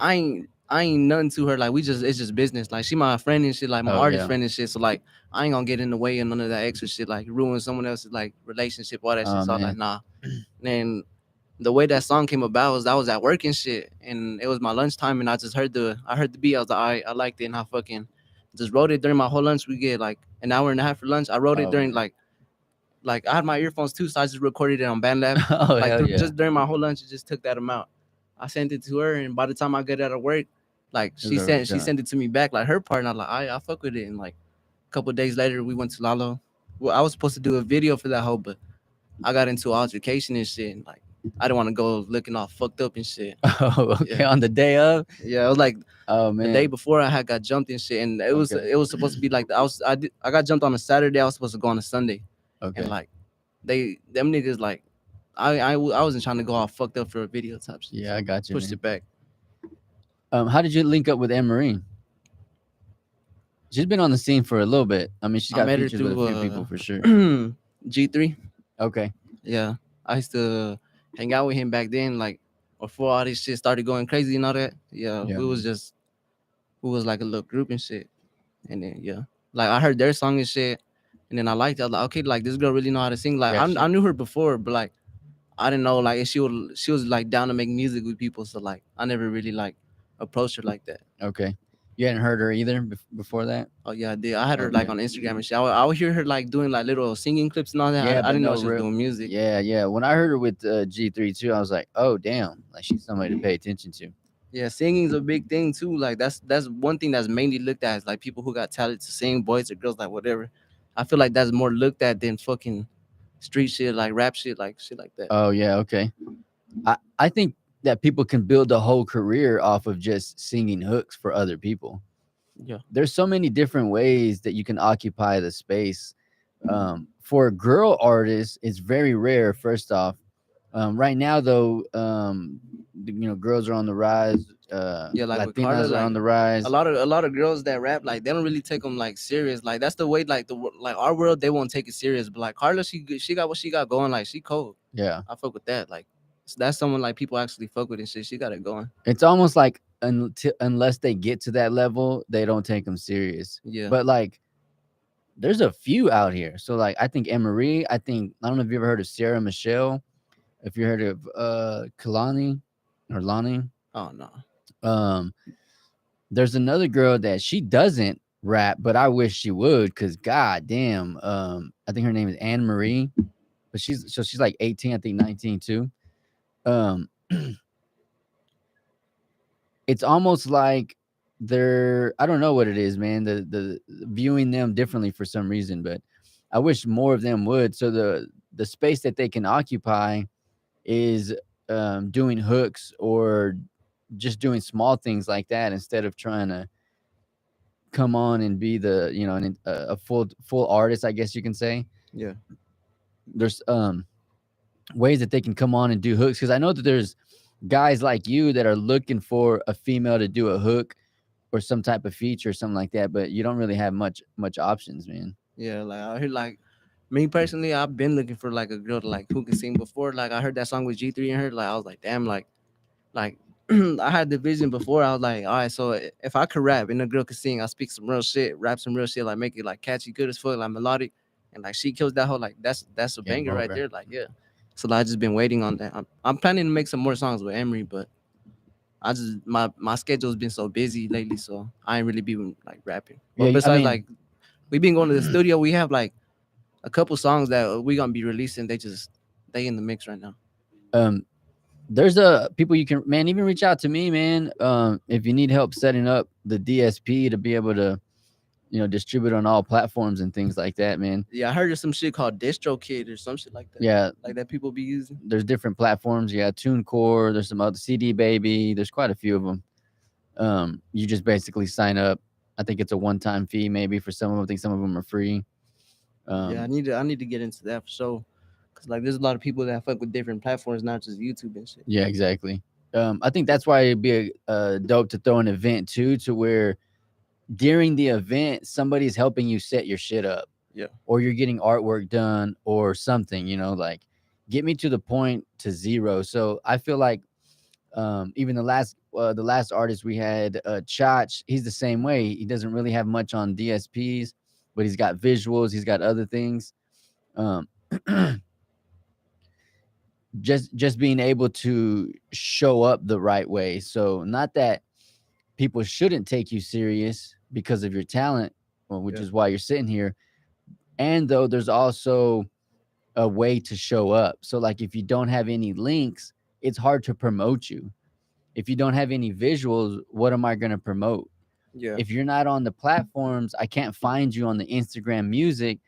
I ain't nothing to her. Like we just it's just business. Like she my friend and shit, like my Oh artist yeah. friend and shit. So like I ain't gonna get in the way of none of that extra shit, like ruin someone else's like relationship, all that shit. Oh So I was like, man. nah. And the way that song came about was I was at work and shit, and it was my lunchtime, and I heard the beat. I was like, I liked it, and I fucking just wrote it during my whole lunch. We get like an hour and a half for lunch. I wrote it Oh during man. like I had my earphones too, so I just recorded it on BandLab. Oh Like hell yeah. just during my whole lunch, it just took that amount. I sent it to her, and by the time I get out of work, like It was already she done. sent it to me back, like her part, and I like I fuck with it. And like a couple of days later, we went to Lalo. Well, I was supposed to do a video for that whole, but I got into altercation and shit, and like I didn't want to go looking all fucked up and shit. Oh, okay. Yeah, On the day of. yeah. It was like Oh the day man. before I had got jumped and shit, and Okay. it was supposed to be like I got jumped on a Saturday. I was supposed to go on a Sunday, and Okay. like them niggas like I wasn't trying to go all fucked up for a video type shit, Yeah, I so got you, pushed man. it back. How did you link up with Anne Marie? She's been on the scene for a little bit. I mean, she's I got met her features with a through few people for sure. G3. Okay. Yeah, I used to hang out with him back then, like before all this shit started going crazy and all that. Yeah, Yeah. we was like a little group and shit. And then yeah, like I heard their song and shit, and then I liked it. I was like, okay, like this girl really know how to sing. Like Yeah. I knew her before, but like I didn't know like if she was like down to make music with people. So like I never really like approached her like that. Okay. You hadn't heard her either before that? Oh yeah, I did. I had her like Okay. on Instagram and shit. I would hear her like doing like little singing clips and all that. Yeah, I but didn't know no she was real. doing music. Yeah, yeah. When I heard her with G3 too, I was like, oh damn, like she's somebody to pay attention to. Yeah, singing's a big thing too. Like that's one thing that's mainly looked at as like people who got talent to sing, boys or girls, like whatever. I feel like that's more looked at than fucking street shit, like rap shit like that. Oh yeah, okay. I think that people can build a whole career off of just singing hooks for other people. Yeah, There's so many different ways that you can occupy the space. For a girl artist, it's very rare. First off, right now though, you know, girls are on the rise. yeah, like with Carla, Latinas are on like the rise. a lot of girls that rap, like they don't really take them like serious. Like that's the way, like like our world, they won't take it serious. But like Carla, she got what she got going. Like she cold. Yeah, I fuck with that. Like that's someone like people actually fuck with and shit. She got it going. it's almost like unless they get to that level, they don't take them serious. Yeah, But like, there's a few out here. So like, I think Emery. I don't know if you ever heard of Sarah Michelle. If you heard of Kalani or Lani. oh no, Um, there's another girl that she doesn't rap, but I wish she would because god damn, I think her name is Anne Marie, but she's like 18, I think 19 too. Um, it's almost like they're, I don't know what it is, man. The viewing them differently for some reason, but I wish more of them would. So the space that they can occupy is doing hooks or just doing small things like that instead of trying to come on and be the, you know, a full artist, I guess you can say. yeah, There's ways that they can come on and do hooks, because I know that there's guys like you that are looking for a female to do a hook or some type of feature or something like that, but you don't really have much options, man. yeah. Like I heard like me personally, I've been looking for like a girl to like who can sing before. Like I heard that song with G3 and her. Like I was like, damn, like I had the vision before. I was like, all right, so if I could rap and the girl could sing, I speak some real shit, rap some real shit, like make it like catchy, good as fuck, like melodic, and like she kills that whole like that's a Game banger right over. there. Like yeah. So like, I just been waiting on that. I'm planning to make some more songs with Emery, but I just my schedule's been so busy lately, so I ain't really been like rapping. Yeah, But I besides mean, like we been going to the studio, we have like a couple songs that we gonna be releasing. They in the mix right now. Um, there's a people you can, man, even reach out to me, man. If you need help setting up the DSP to be able to, distribute on all platforms and things like that, man. Yeah, I heard there's some shit called DistroKid or some shit like that. Yeah, Like that people be using. there's different platforms. Yeah, TuneCore. There's some other CD Baby. There's quite a few of them. You just basically sign up. I think it's a one-time fee, maybe for some of them. I think some of them are free. Yeah, I need to get into that for sure. Cause like there's a lot of people that fuck with different platforms, not just YouTube and shit. Yeah, exactly. I think that's why it'd be dope to throw an event too, to where during the event somebody's helping you set your shit up. Yeah. Or you're getting artwork done or something. Like get me to the point to zero. So I feel like even the last artist we had, Chach, he's the same way. He doesn't really have much on DSPs, but he's got visuals, he's got other things. Um, just being able to show up the right way. So not that people shouldn't take you serious because of your talent, which is why you're sitting here. And though there's also a way to show up. So like if you don't have any links, it's hard to promote you. If you don't have any visuals, what am I going to promote? Yeah. If you're not on the platforms, I can't find you on the Instagram music,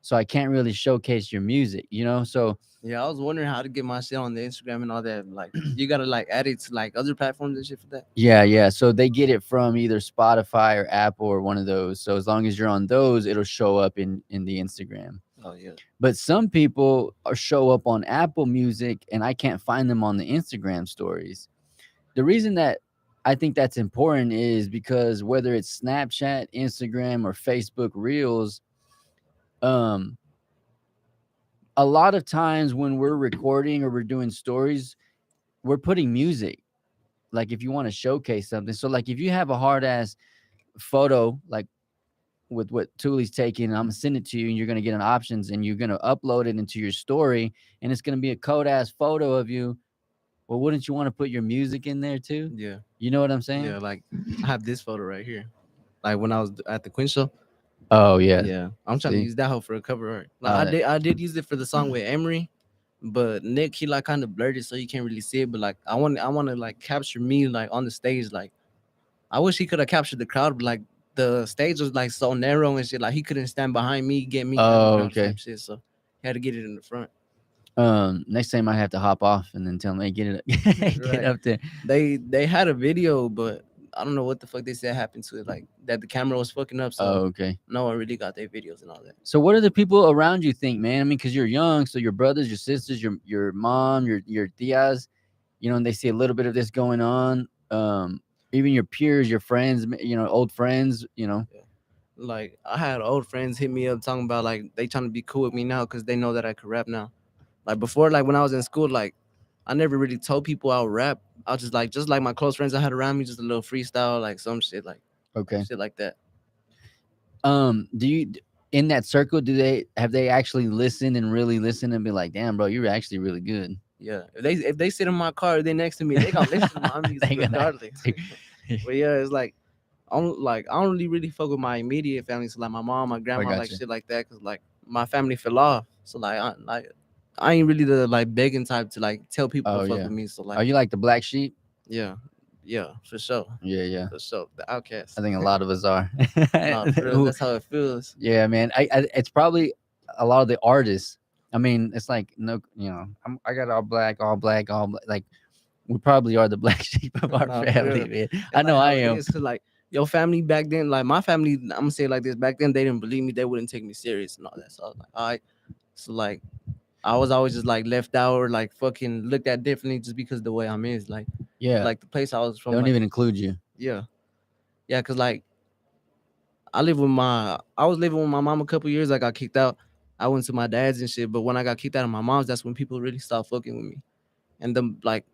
so I can't really showcase your music, So Yeah, I was wondering how to get my shit on the Instagram and all that. Like, you gotta like add it to like other platforms and shit for that. yeah. So they get it from either Spotify or Apple or one of those. So as long as you're on those, it'll show up in the Instagram. Oh yeah. But some people show up on Apple Music and I can't find them on the Instagram stories. The reason that I think that's important is because whether it's Snapchat, Instagram, or Facebook Reels, a lot of times when we're recording or we're doing stories, we're putting music. Like if you want to showcase something. So like if you have a hard ass photo, like with what Thule's taking, I'm gonna send it to you and you're gonna get an options and you're gonna upload it into your story and it's gonna be a code ass photo of you. Well, wouldn't you want to put your music in there too? Yeah. You know what I'm saying? Yeah, like I have this photo right here. Like when I was at the Quinn show. Oh yeah. Yeah. I'm trying to See? use that hoe for a cover art. Like I did use it for the song with Emery, but Nick he like kind of blurred it so you can't really see it. But like I want to like capture me like on the stage. Like I wish he could have captured the crowd, but like the stage was like so narrow and shit. Like he couldn't stand behind me, get me out of the crowd okay. type shit. So he had to get it in the front. Next time I have to hop off and then tell them, hey, get it get up there. They had a video, but I don't know what the fuck they said happened to it. Like that the camera was fucking up, so okay. no one really got their videos and all that. So what do the people around you think, man? I mean, because you're young, so your brothers, your sisters, your mom, your tias, and they see a little bit of this going on. Even your peers, your friends, old friends, Yeah. Like I had old friends hit me up talking about like they trying to be cool with me now because they know that I could rap now. Like before, like when I was in school, like I never really told people I would rap. I was just like my close friends I had around me, just a little freestyle, like some shit, like okay. shit like that. Do you in that circle? Have they actually listened and really listened and be like, damn, bro, you're actually really good? Yeah, if they sit in my car, they next to me, they gonna listen to my music regardless. But yeah, it's like I don't really fuck with my immediate family, so like my mom, my grandma, like shit like that, cause like my family fell off, so like I ain't really the like begging type to like tell people to fuck with me. So like, are you like the black sheep? Yeah, for sure. Yeah, for sure. The outcast. I think a lot of us are. Nah, for real, that's how it feels. Yeah, man. I it's probably a lot of the artists. I mean, it's like no, I got all black. Like we probably are the black sheep of our family, man. I know I am. Cause like your family back then, like my family, I'm gonna say it like this. Back then, they didn't believe me. They wouldn't take me serious and all that. So I was like, all right. So like, I was always just like left out or like fucking looked at differently just because the way I'm is. Like, yeah, like the place I was from. They don't even include you. Yeah, cause like I was living with my mom a couple years. I got kicked out. I went to my dad's and shit. But when I got kicked out of my mom's, that's when people really stopped fucking with me. And then like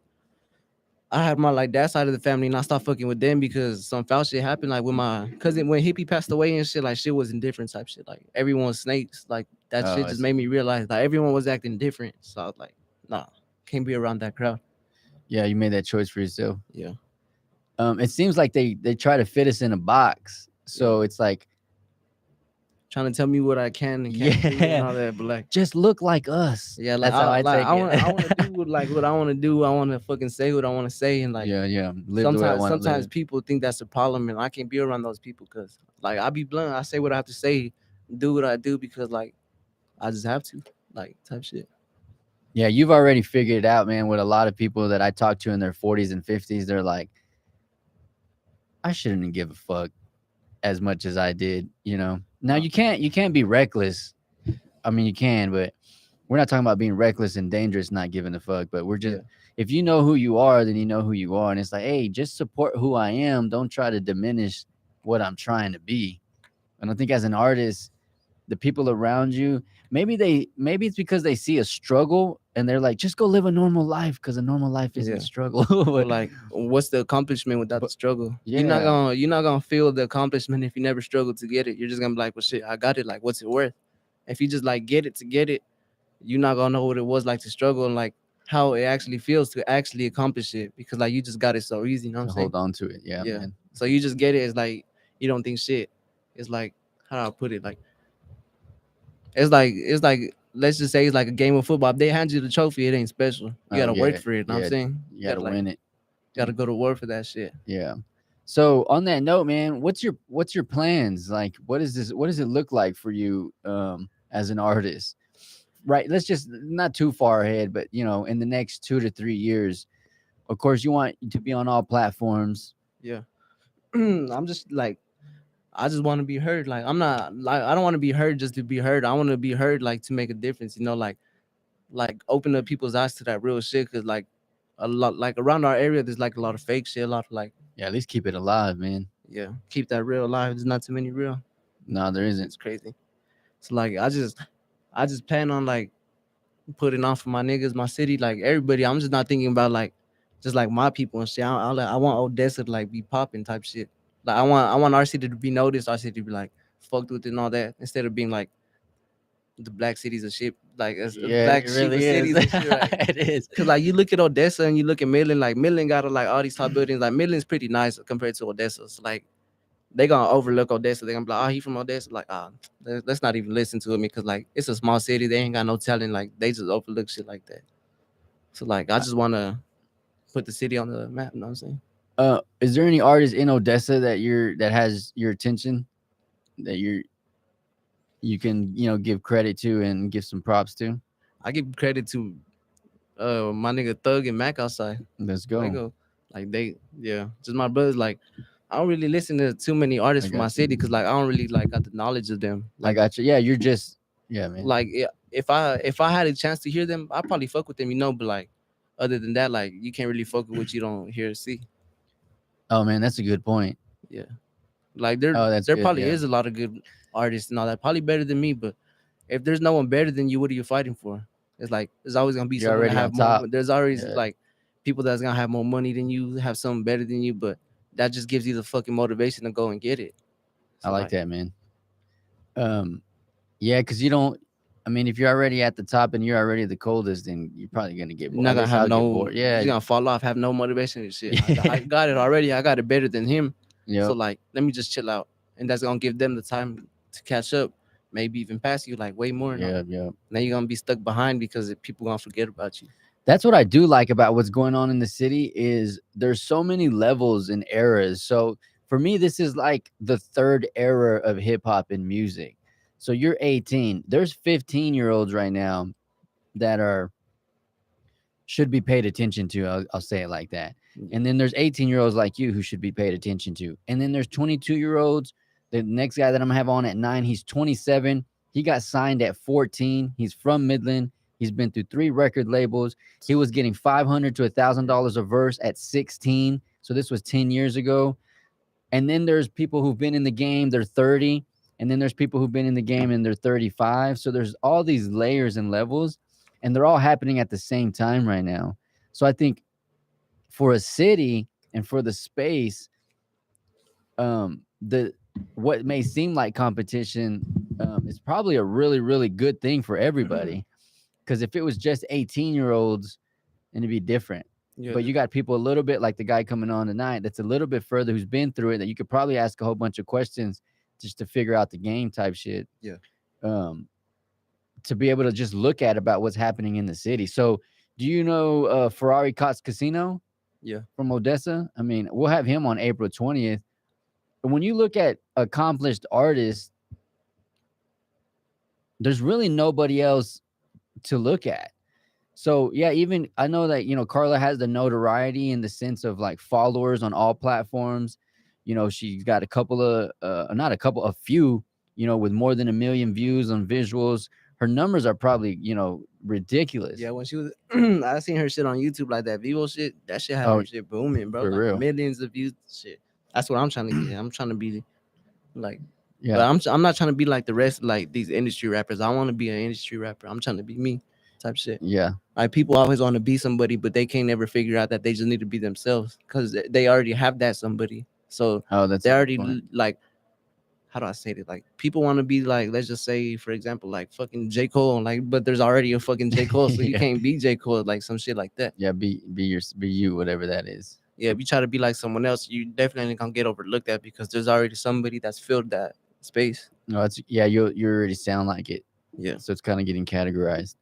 I had my like that side of the family and I stopped fucking with them because some foul shit happened. Like with my cousin when Hippie passed away and shit, like shit was indifferent type shit. Like everyone was snakes. Like that shit just made me realize like everyone was acting different. So I was like, nah, can't be around that crowd. Yeah, you made that choice for yourself. Yeah. It seems like they try to fit us in a box. So it's like trying to tell me what I can and can't do and Yeah. all that. But like, Just look like us. yeah, like That's how I take I want to it. do what I want to do. I want to fucking say what I want to say, and like Yeah, yeah. Live the way I want to sometimes live. people think that's a problem, and I can't be around those people because like I be blunt. I say what I have to say, do what I do because like I just have to, like type shit. Yeah, you've already figured it out, man. With a lot of people that I talk to in their 40s and 50s, they're like, I shouldn't give a fuck as much as I did, you know. Now Uh, you can't be reckless. I mean, you can, but we're not talking about being reckless and dangerous, not giving a fuck. But we're just, yeah, if you know who you are, then you know who you are, and it's like, hey, just support who I am. Don't try to diminish what I'm trying to be. And I think as an artist, the people around you, maybe it's because they see a struggle and they're like, just go live a normal life because a normal life isn't a yeah. struggle. But but, like, what's the accomplishment without the but struggle? yeah, You're not gonna feel the accomplishment if you never struggle to get it. You're just gonna be like, well, shit, I got it. Like, what's it worth? If you just like get it to get it, you're not gonna know what it was like to struggle and like how it actually feels to actually accomplish it because like you just got it so easy. You know what to I'm saying? hold on to it. Yeah, Yeah. man. So you just get it. It's like you don't think shit. It's like how do I put it? Like it's like let's just say it's like a game of football. If they hand you the trophy, it ain't special. You Oh gotta work yeah, for it. Know what I'm yeah. saying? You You got to gotta like win it. gotta go to war for that shit. Yeah. So on that note, man, what's your plans? Like, what is this? What does it look like for you as an artist? Right. Let's just not too far ahead, but in the next 2 to 3 years, of course, you want to be on all platforms. Yeah. I'm just like I just want to be heard. Like I'm not like I don't want to be heard just to be heard. I want to be heard like to make a difference. You know, like open up people's eyes to that real shit. Cause like a lot like around our area, there's like a lot of fake shit. A lot of like Yeah, at least keep it alive, man. yeah, keep that real alive. There's not too many real. No, there isn't. It's crazy. So like I just plan on like putting on for my niggas, my city, like everybody. I'm just not thinking about like just like my people and shit. I want Odessa to like be popping type shit. Like I want our city to be noticed, our city to be like fucked with and all that, instead of being like the black cities and shit, like as Yeah, black it sheep of really is. cities and shit, right? It is. Cause like you look at Odessa and you look at Midland, like Midland got like all these top buildings. Like Midland's pretty nice compared to Odessa. So like they gonna overlook Odessa. They gonna be like, oh, he from Odessa. Like, let's not even listen to him because like it's a small city. They ain't got no talent. Like they just overlook shit like that. So like I Uh, just wanna put the city on the map. You know what I'm saying? is there any artist in Odessa that has your attention that you can give credit to and give some props to? I give credit to my nigga Thug and Mac outside. Let's They go. go like they yeah, just my brothers. Like I don't really listen to too many I artists from my got you. city because like I don't really like got the knowledge of them. I got you. Yeah, you're just yeah, man. Like if I had a chance to hear them, I probably fuck with them, you know. But like other than that, like you can't really fuck with what you don't hear or see. Oh man, that's a good point. Yeah, like Oh, that's there good. probably Yeah, is a lot of good artists and all that, probably better than me. But if there's no one better than you, what are you fighting for? It's like there's always gonna be you're someone that already on have more. top. There's always Yeah, like people that's gonna have more money than you, have something better than you, but that just gives you the fucking motivation to go and get it. I So like like, that, man. Um, yeah, because you don't. I mean, if you're already at the top and you're already the coldest, then you're probably gonna get you're bored. not At gonna least have I'll get no. bored. Yeah, You're gonna fall off, have no motivation and shit. I yeah, got it already. I got it better than him. So yep. like, let me just chill out, and that's gonna give them the time to catch up, maybe even pass you like way more. Yeah, yeah. Now you're gonna be stuck behind because people gonna forget about you. That's what I do like about what's going on in the city is there's so many levels and eras. So for me, this is like the third era of hip hop and music. So you're 18. There's 15-year-olds right now that are should be paid attention to. I'll say it like that. Yeah. And then there's 18-year-olds like you who should be paid attention to. And then there's 22-year-olds. The next guy that I'm gonna have on at 9, he's 27. He got signed at 14. He's from Midland. He's been through 3 record labels. He was getting $500 to $1,000 a verse at 16. So this was 10 years ago. And then there's people who've been in the game, they're 30. And then there's people who've been in the game and they're 35. So there's all these layers and levels, and they're all happening at the same time right now. So I think for a city and for the space, the what may seem like competition is probably a really, really good thing for everybody. Because if it was just 18-year-olds, and it'd be different. Yeah, But you got people a little bit like the guy coming on tonight that's a little bit further, who's been through it, that you could probably ask a whole bunch of questions just to figure out the game type shit. Yeah. Um, to be able to just look at about what's happening in the city. So, do you know Ferrari Cots Casino Yeah. from Odessa? I mean, we'll have him on April 20th. And when you look at accomplished artists, there's really nobody else to look at. So yeah, even I know that Carla has the notoriety in the sense of like followers on all platforms. She's got a couple of not a couple, a few, with more than 1 million views on visuals. Her numbers are probably ridiculous. Yeah, when she was, I seen her shit on YouTube like that Vivo shit. That shit had Oh, her shit booming, bro. for Like real. millions of views. Shit. That's what I'm trying to get. I'm trying to be like, but Yeah, I'm not trying to be like the rest, like these industry rappers. I want to be an industry rapper. I'm trying to be me, type shit. yeah. Like people always want to be somebody, but they can't never figure out that they just need to be themselves because they already have that somebody. So Oh, that's they a good already point. like, how do I say it? Like people want to be like, let's just say, for example, like fucking J. Cole, like, but there's already a fucking J. Cole, so you Yeah. can't be J. Cole, like some shit like that. Yeah, be you, whatever that is. Yeah, if you try to be like someone else, you definitely gonna get overlooked at because there's already somebody that's filled that space. No, it's yeah, you already sound like it. Yeah. So it's kind of getting categorized.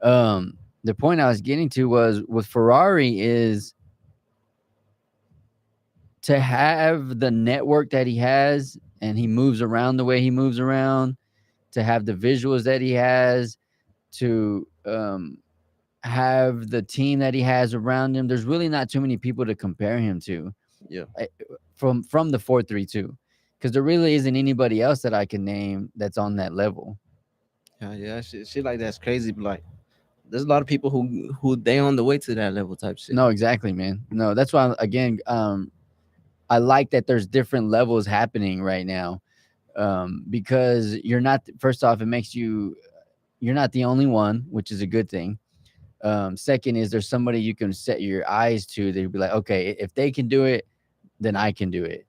The point I was getting to was with Ferrari is to have the network that he has, and he moves around the way he moves around, to have the visuals that he has, to have the team that he has around him. There's really not too many people to compare him to. Yeah. From the 432, because there really isn't anybody else that I can name that's on that level. Yeah, shit like that's crazy. But like, there's a lot of people who they on the way to that level type shit. No, exactly, man. No, that's why again, I like that there's different levels happening right now, because you're not. First off, it makes you're not the only one, which is a good thing. Second is there's somebody you can set your eyes to. They'd be like, okay, if they can do it, then I can do it.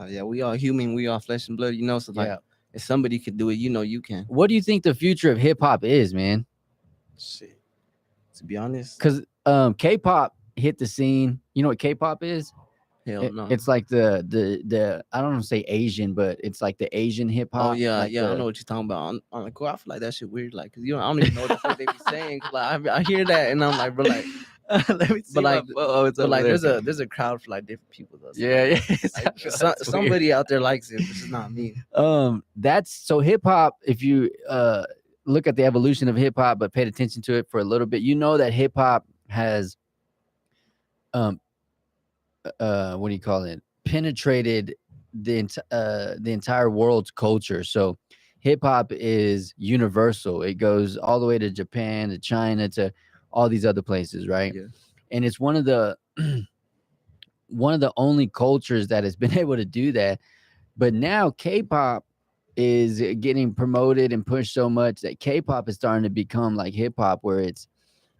Yeah, we all human, we all flesh and blood, you know. So like, Yeah. if somebody could do it, you know, you can. What do you think the future of hip hop is, man? Shit. To be honest, Because K-pop hit the scene. You know what K-pop is? hell no. It's like the I don't want to say Asian, but it's like the Asian hip hop. Oh yeah, like yeah, I know what you're talking about. On the core, I feel like that shit weird. Like, cause I don't even know what the fuck they be saying. 'Cause, like, I hear that and I'm like, bro, like, Let me see. but like, it's but like, there's a crowd for like different people though. So, yeah, like, yeah. like, somebody out there likes it, but it's not me. That's so hip hop. If you look at the evolution of hip hop, but paid attention to it for a little bit, you know that hip hop has what do you call it? Penetrated the entire world's culture. So hip hop is universal. It goes all the way to Japan, to China, to all these other places, right? Yeah. And it's one of the only cultures that has been able to do that. But now K-pop is getting promoted and pushed so much that K-pop is starting to become like hip hop, where it's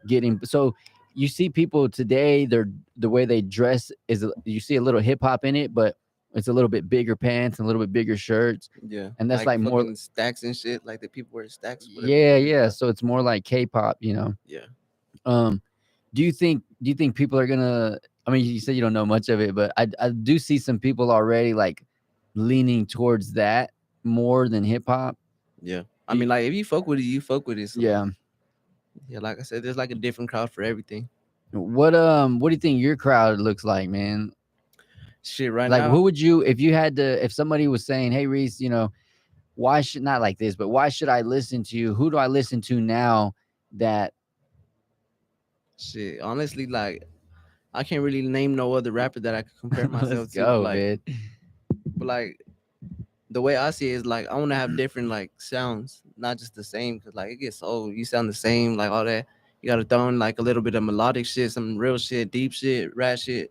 getting so. You see people today, the way they dress is you see a little hip hop in it, but it's a little bit bigger pants and a little bit bigger shirts, Yeah, and that's like more fucking stacks and shit. Like the people wear stacks. Whatever. yeah. So it's more like K-pop, Yeah. Do you think people are gonna? I mean, you said you don't know much of it, but I do see some people already like leaning towards that more than hip hop. Yeah. I mean, like if you fuck with it, you fuck with it. So, Yeah. Yeah, like I said, there's like a different crowd for everything. What do you think your crowd looks like, man? Shit, right Like, now. who would you, if you had to, if somebody was saying, "Hey, Reese, why should not like this, but why should I listen to you? Who do I listen to now?" That Shit, honestly, like I can't really name no other rapper that I could compare myself let's to. go, But like, man. but like the way I see it is like I want to have different like sounds, not just the same. Cause like it gets old. You sound the same, like all that. You gotta throw in like a little bit of melodic shit, some real shit, deep shit, rap shit.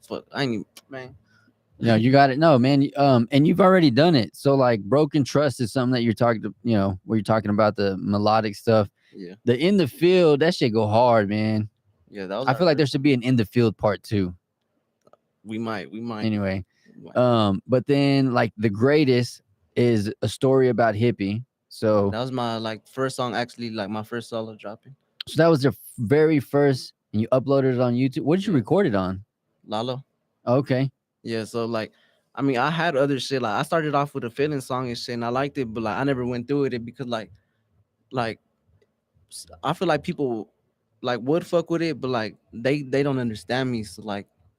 Fuck, I ain't even, man. You got it. No, man. And you've already done it. So like, broken trust is something that you're talking to. Where you're talking about the melodic stuff. Yeah, The in the field, that shit go hard, man. yeah. That was. I feel like there should be an in the field part two. We might. Anyway, but then like the greatest is a story about hippie. So that was my like first song, actually, like my first solo dropping. so that was your very first, and you uploaded it on YouTube. What did you Yeah. record it on? Lalo. Okay. Yeah, so like I mean, I had other shit. Like I started off with a feeling song and shit, and I liked it, but like I never went through with it because like I feel like people like would fuck with it, but like they don't understand me.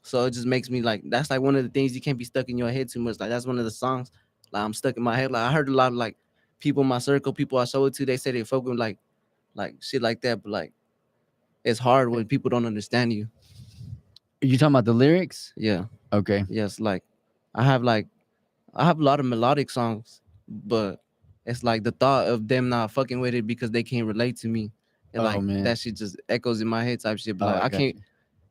So it just makes me like that's like one of the things you can't be stuck in your head too much. Like that's one of the songs like I'm stuck in my head. Like I heard a lot of like people in my circle, people I show it to, they say they fuck with like shit like that, but like it's hard when people don't understand you. You talking about the lyrics? Yeah. Okay. Yes, I have like I have a lot of melodic songs, but it's like the thought of them not fucking with it because they can't relate to me. And Oh like man. that shit just echoes in my head type shit. But Oh, like I I got can't you.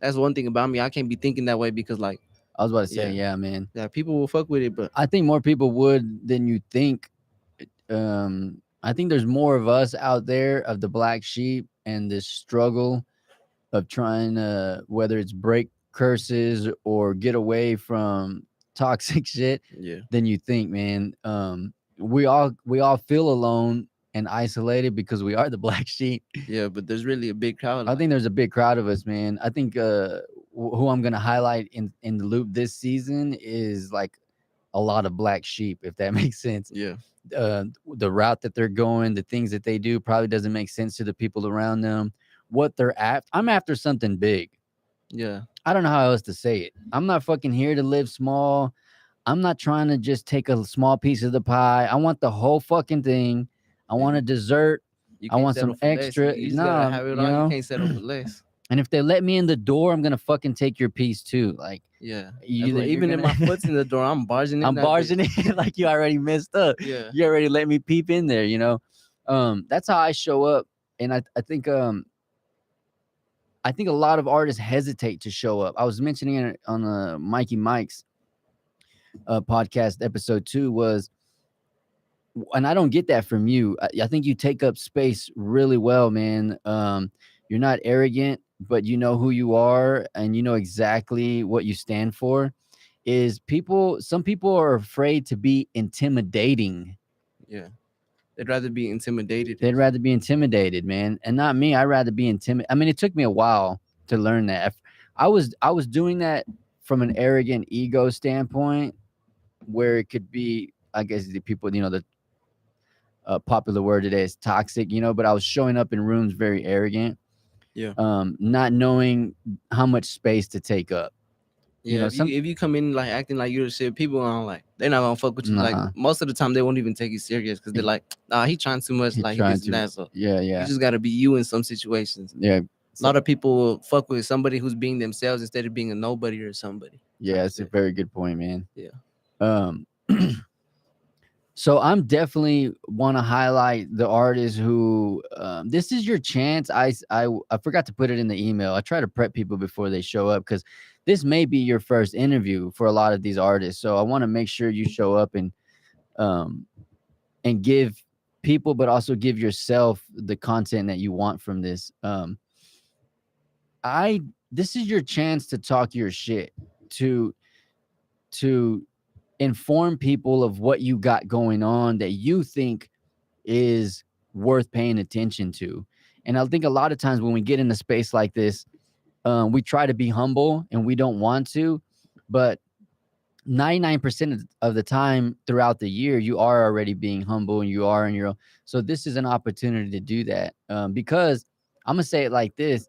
that's one thing about me. I can't be thinking that way because like I was about to say, yeah, yeah, man. yeah, people will fuck with it, but I think more people would than you think. I think there's more of us out there of the black sheep and this struggle of trying to, whether it's break curses or get away from toxic shit, yeah, than you think, man. We all feel alone and isolated because we are the black sheep. yeah, but there's really a big crowd. I Like think there's a big crowd of us, man. I think who I'm gonna highlight in the loop this season is like a lot of black sheep, if that makes sense. yeah, The route that they're going, the things that they do probably doesn't make sense to the people around them. What they're after, I'm after something big. yeah, I don't know how else to say it. I'm not fucking here to live small. I'm not trying to just take a small piece of the pie. I want the whole fucking thing. I yeah. want a dessert. You I can't want settle some for less. extra. You just gotta Nah, have it you all. You know. can't settle for less. And if they let me in the door, I'm gonna fucking take your piece too. Like Yeah, that's you, what. you're Even if my gonna. foot's in the door, I'm barging in I'm that bitch. barging in like you already messed up. Yeah, You already let me peep in there. That's how I show up, and I think a lot of artists hesitate to show up. I was mentioning it on Mikey Mike's podcast episode 2 was, and I don't get that from you. I think you take up space really well, man. You're not arrogant, but you know who you are and you know exactly what you stand for. Some people are afraid to be intimidating. yeah. They'd rather be intimidated. They'd rather be intimidated, man. And not me. I'd rather be intimidated. I mean, it took me a while to learn that. I was doing that from an arrogant ego standpoint where it could be, I guess the people, the popular word today is toxic, but I was showing up in rooms very arrogant, Yeah. not knowing how much space to take up. Yeah, Some if you come in like acting like you're the shit, people are like they're not gonna fuck with you. Like nah, most of the time, they won't even take you serious because they're like, nah, he trying too much. he Like he trying this and to, that. So yeah, you yeah, just gotta be you in some situations. yeah. A lot of people will fuck with somebody who's being themselves instead of being a nobody or somebody. Yeah, that's a shit. very good point, man. Yeah. Um, so I'm definitely want to highlight the artists who this is your chance. I forgot to put it in the email. I try to prep people before they show up because this may be your first interview for a lot of these artists. So I want to make sure you show up um and give people, but also give yourself the content that you want from this. This is your chance to talk your shit, to to inform people of what you got going on that you think is worth paying attention to. And I think a lot of times when we get in a space like this, we try to be humble and we don't want to, but 99% of the time throughout the year, you are already being humble and you are in your own. So this is an opportunity to do that, because I'm gonna say it like this.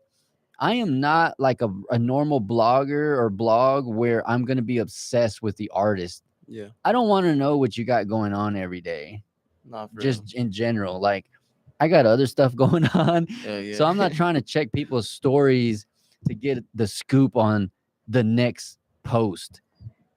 I am not like a normal blogger or blog where I'm going to be obsessed with the artist. Yeah. I don't want to know what you got going on every day, Nah, for just real. in general. Like, I got other stuff going on. Yeah. So I'm not trying to check people's stories to get the scoop on the next post.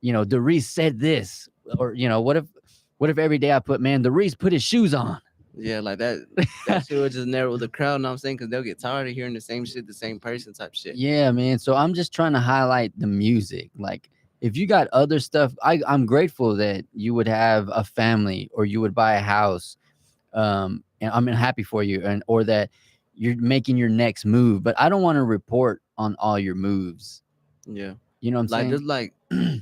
The Reese said this, or, what if every day I put, man, the Reese put his shoes on. Yeah, like that. That shit would just narrow the crowd. Know what I'm saying? Because they'll get tired of hearing the same shit, the same person type shit. Yeah, man. So I'm just trying to highlight the music. Like, if you got other stuff, I'm grateful that you would have a family or you would buy a house. And I'm happy for you, or that you're making your next move. But I don't want to report on all your moves. Yeah. You know what I'm Like saying? there's like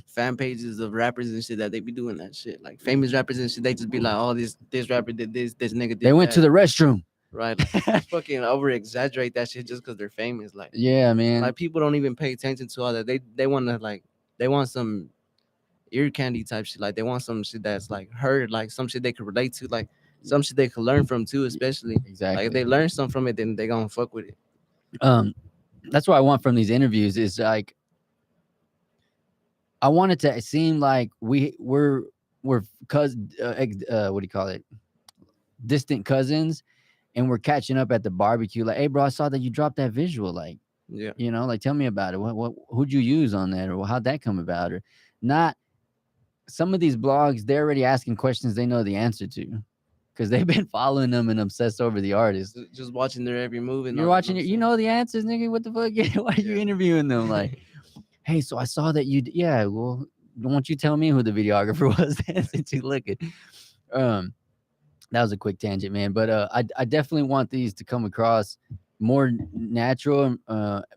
fan pages of rappers and shit that they be doing that shit. Like famous rappers and shit, they just be like, oh, this rapper did this nigga did They went to the restroom. right. Like just fucking over exaggerate that shit just because they're famous. Like Yeah, man. people don't even pay attention to all that. They want to like they want some ear candy type shit. Like they want some shit that's like heard, like some shit they could relate to, like some shit they could learn from too, especially. Like if Exactly. they learn something from it, then they gonna fuck with it. Um, that's what I want from these interviews is like I want it to seem like we're what do you call it? Distant cousins, and we're catching up at the barbecue. Like, hey, bro, I saw that you dropped that visual. Like, Yeah, like tell me about it. What who'd you use on that, or how'd that come about, or not? Some of these blogs, they're already asking questions they know the answer to because they've been following them and obsessed over the artist. just watching their every move and You're all that. watching it, you know the answers, nigga. What the fuck? Why are you Yeah. interviewing them? Like, hey, so I saw that yeah, well, won't you tell me who the videographer was since you look at that was a quick tangent, man. But I definitely want these to come across more natural,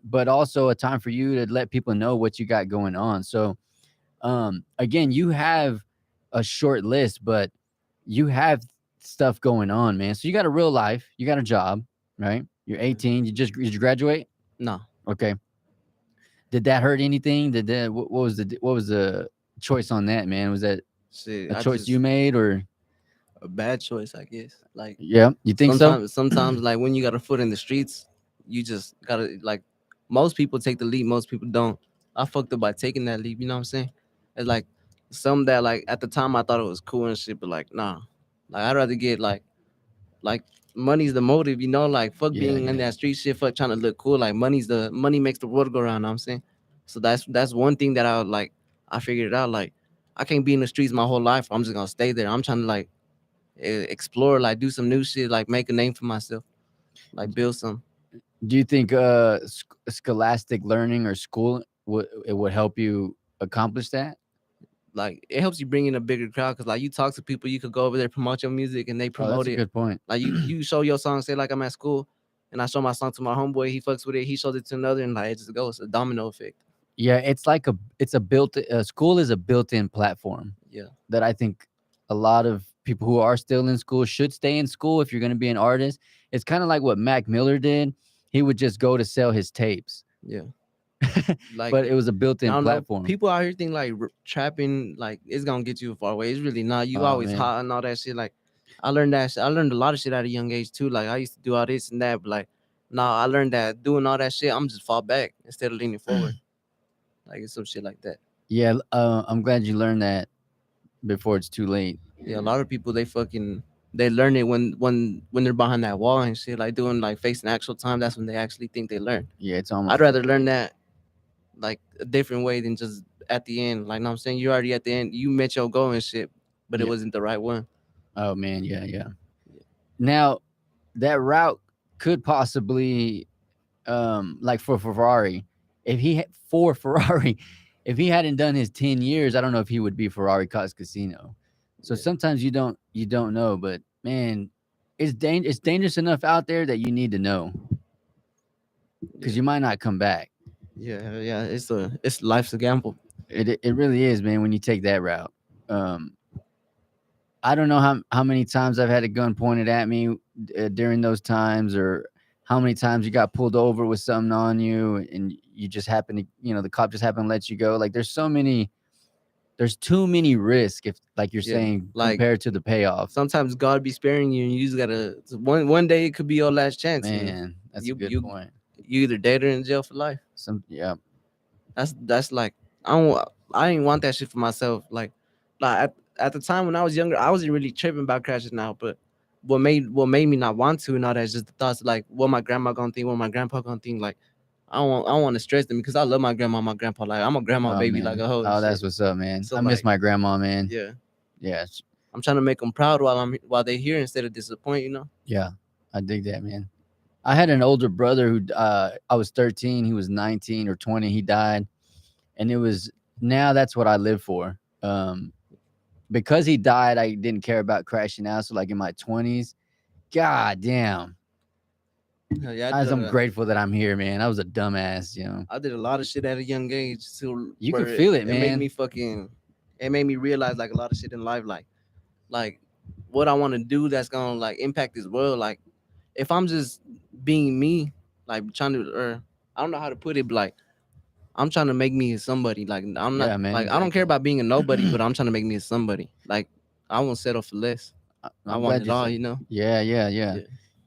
but also a time for you to let people know what you got going on. So again, you have a short list, but you have stuff going on, man. So you got a real life, you got a job, right? You're 18. Did you graduate? No, Okay. Did that hurt anything? Did that what was the choice on that, man? Was that shit. a I choice just you made, or a bad choice, I guess. Like yeah, you think so? sometimes like when you got a foot in the streets, you just gotta like most people take the leap, most people don't. I fucked up by taking that leap, you know what I'm saying? It's like some that like at the time I thought it was cool and shit, but like nah. Like I'd rather get like money's the motive, you know, like fuck Yeah, being in yeah. that street shit, fuck trying to look cool. Like money makes the world go around, know what I'm saying? So that's one thing that I figured it out. Like I can't be in the streets my whole life. I'm just gonna stay there. I'm trying to like explore, like do some new shit, like make a name for myself, like build some. Do you think scholastic learning or school would help you accomplish that? Like it helps you bring in a bigger crowd because like you talk to people, you could go over there promote your music and they Oh, that's promote a it. good point. Like you show your song, say like I'm at school, and I show my song to my homeboy, he fucks with it, he shows it to another, and like it just goes a domino effect. Yeah, it's a built school is a built-in platform Yeah, that I think a lot of people who are still in school should stay in school if you're going to be an artist. It's kind of like what Mac Miller did. He would just go to sell his tapes, yeah. Like but it was a I built-in don't know, platform. people out here think like trapping like it's gonna get you far away. It's really not. You Oh always man, hot and all that shit. Like I learned that shit. I learned a lot of shit at a young age too. Like I used to do all this and that, but like now I learned that doing all that shit, I'm just fall back instead of leaning forward. Like it's some shit like that. yeah. I'm glad you learned that before it's too late. Yeah, a lot of people they learn it when they're behind that wall and shit, like doing like facing actual time. That's when they actually think they learn. Yeah, it's I'd almost. rather learn that like a different way than just at the end. Like, know what I'm saying, you already at the end, you met your goal and shit, but it Yeah. wasn't the right one. Oh man, yeah, yeah. Now that route could possibly like for Ferrari, if he for Ferrari, if he hadn't done his 10 years, I don't know if he would be Ferrari Cause Casino. So Yeah, sometimes you don't know, but man, it's dangerous enough out there that you need to know because yeah, you might not come back. yeah. It's life's a gamble. It really is, man, when you take that route. Um I don't know how many times I've had a gun pointed at me during those times, or how many times you got pulled over with something on you, and you just happen to, the cop just happened to let you go. Like there's too many risks if, like you're Yeah, saying, like compared to the payoff. sometimes God be sparing you, and you just gotta one day it could be your last chance, and Man, that's a you good you point. you either dead or in jail for life. Yeah, That's like I didn't want that shit for myself. Like at the time when I was younger, I wasn't really tripping about crashes now, but what made me not want to and all that is just the thoughts of, like what my grandma gonna think, what my grandpa gonna think. Like I don't want to stress them because I love my grandma, my grandpa. Like I'm a grandma oh baby, like man, a whole oh shit. that's what's up, man. So I miss like my grandma, man. yeah, Yeah, I'm trying to make them proud while they here instead of disappoint. You know. yeah, I dig that, man. I had an older brother who I was 13, he was 19 or 20, he died, and it was now that's what I live for. Because he died, I didn't care about crashing out. So like in my 20s, god damn, Hell yeah, I'm grateful that I'm here, man. I was a dumbass. I did a lot of shit at a young age to You can where feel it, it made man. me fucking it made me realize like a lot of shit in life, like what I want to do that's gonna like impact this world. Like if I'm just being me, like trying to, or I don't know how to put it, but like I'm trying to make me somebody. Like I'm not Yeah, man, like I don't care exactly. about being a nobody, but I'm trying to make me somebody. Like I won't settle for less. I I'm want glad it you all, said. you know? Yeah, yeah, yeah. Yeah.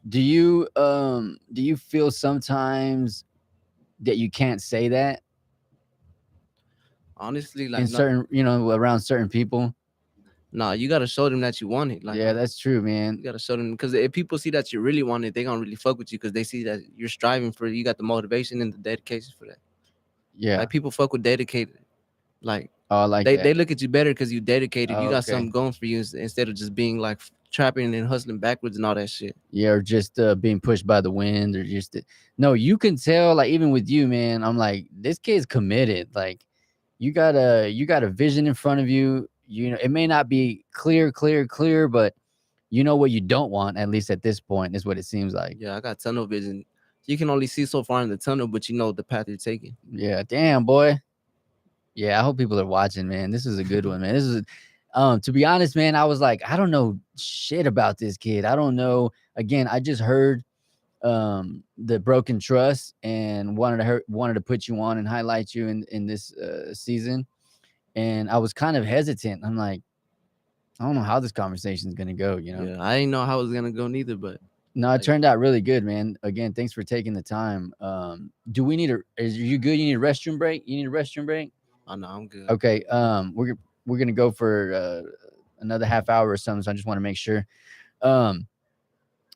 Do you feel sometimes that you can't say that Honestly, in like no, certain, around certain people? nah, you gotta show them that you want it. Like Yeah, that's true, you man. gotta show them because if people see that you really want it, they gonna really fuck with you because they see that you're striving for it. You got the motivation and the dedication for that. Yeah. Like people fuck with dedicated. Like Oh, I like they that. look at you better because you dedicated. You Oh, got okay. something going for you instead of just being like trapping and hustling backwards and all that shit. Yeah, or just being pushed by the wind, or just no. You can tell, like even with you, man. I'm like, this kid's committed. Like, you got a vision in front of you. You know, it may not be clear, but you know what you don't want. At least at this point, is what it seems like. Yeah, I got tunnel vision. You can only see so far in the tunnel, but you know the path you're taking. Yeah, damn boy. Yeah, I hope people are watching, man. This is a good one, man. This is, to be honest, man. I was like, I don't know shit about this kid. I don't know. Again, I just heard the broken trust and wanted to put you on and highlight you in this season, and I was kind of hesitant. I'm like, I don't know how this conversation is gonna go. Yeah, I didn't know how it was gonna go neither, but No, it like, turned out really good, man. Again, thanks for taking the time. Do we need a is you good? You need a restroom break? You need a restroom break? oh no, I'm good. Okay. We're gonna go for another half hour or something, so I just want to make sure. um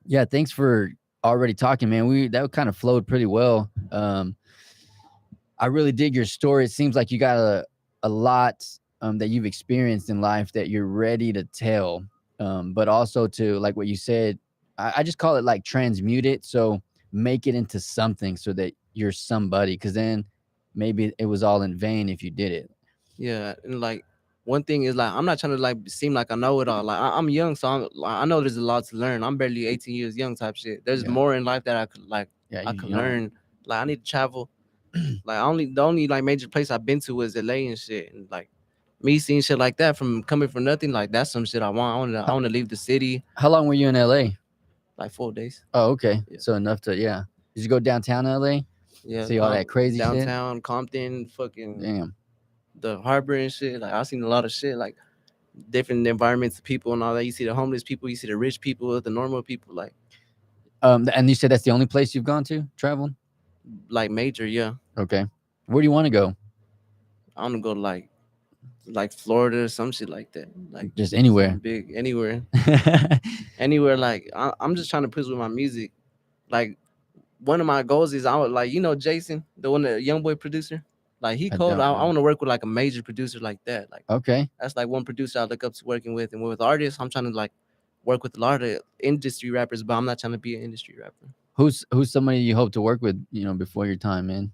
yeah, thanks for already talking, man. That kind of flowed pretty well. I really dig your story. It seems like you got a lot that you've experienced in life that you're ready to tell. But also to, like what you said, I just call it like transmute it. So make it into something so that you're somebody. Because then maybe it was all in vain if you did it. Yeah, and like one thing is like I'm not trying to like seem like I know it all. Like I'm young, so I know there's a lot to learn. I'm barely 18 years young, type shit. There's Yeah, more in life that yeah, I you could young. learn. Like I need to travel. Like the only like major place I've been to was LA and shit. And like me seeing shit like that from coming from nothing, like that's some shit I want. I want to leave the city How long were you in LA? like 4 days. Oh, okay. Yeah, So enough to, yeah. Did you go downtown LA? yeah. See all that crazy shit? Downtown Compton, fucking Damn. the harbor and shit. Like I seen a lot of shit. Like different environments of people and all that. You see the homeless people, you see the rich people, the normal people, And you said that's the only place you've gone to traveling? like major, yeah. Okay. Where do you want to go? I want to go to like Florida or some shit like that. Like Just something anywhere. big, anywhere. Like I'm just trying to push with my music. Like one of my goals is I would like Jason, the one the young boy producer. Like he I called. don't I know. want to work with like a major producer like that. Like Okay. that's like one producer I look up to working with, and with artists, I'm trying to like work with a lot of industry rappers, but I'm not trying to be an industry rapper. Who's somebody you hope to work with, before your time, man?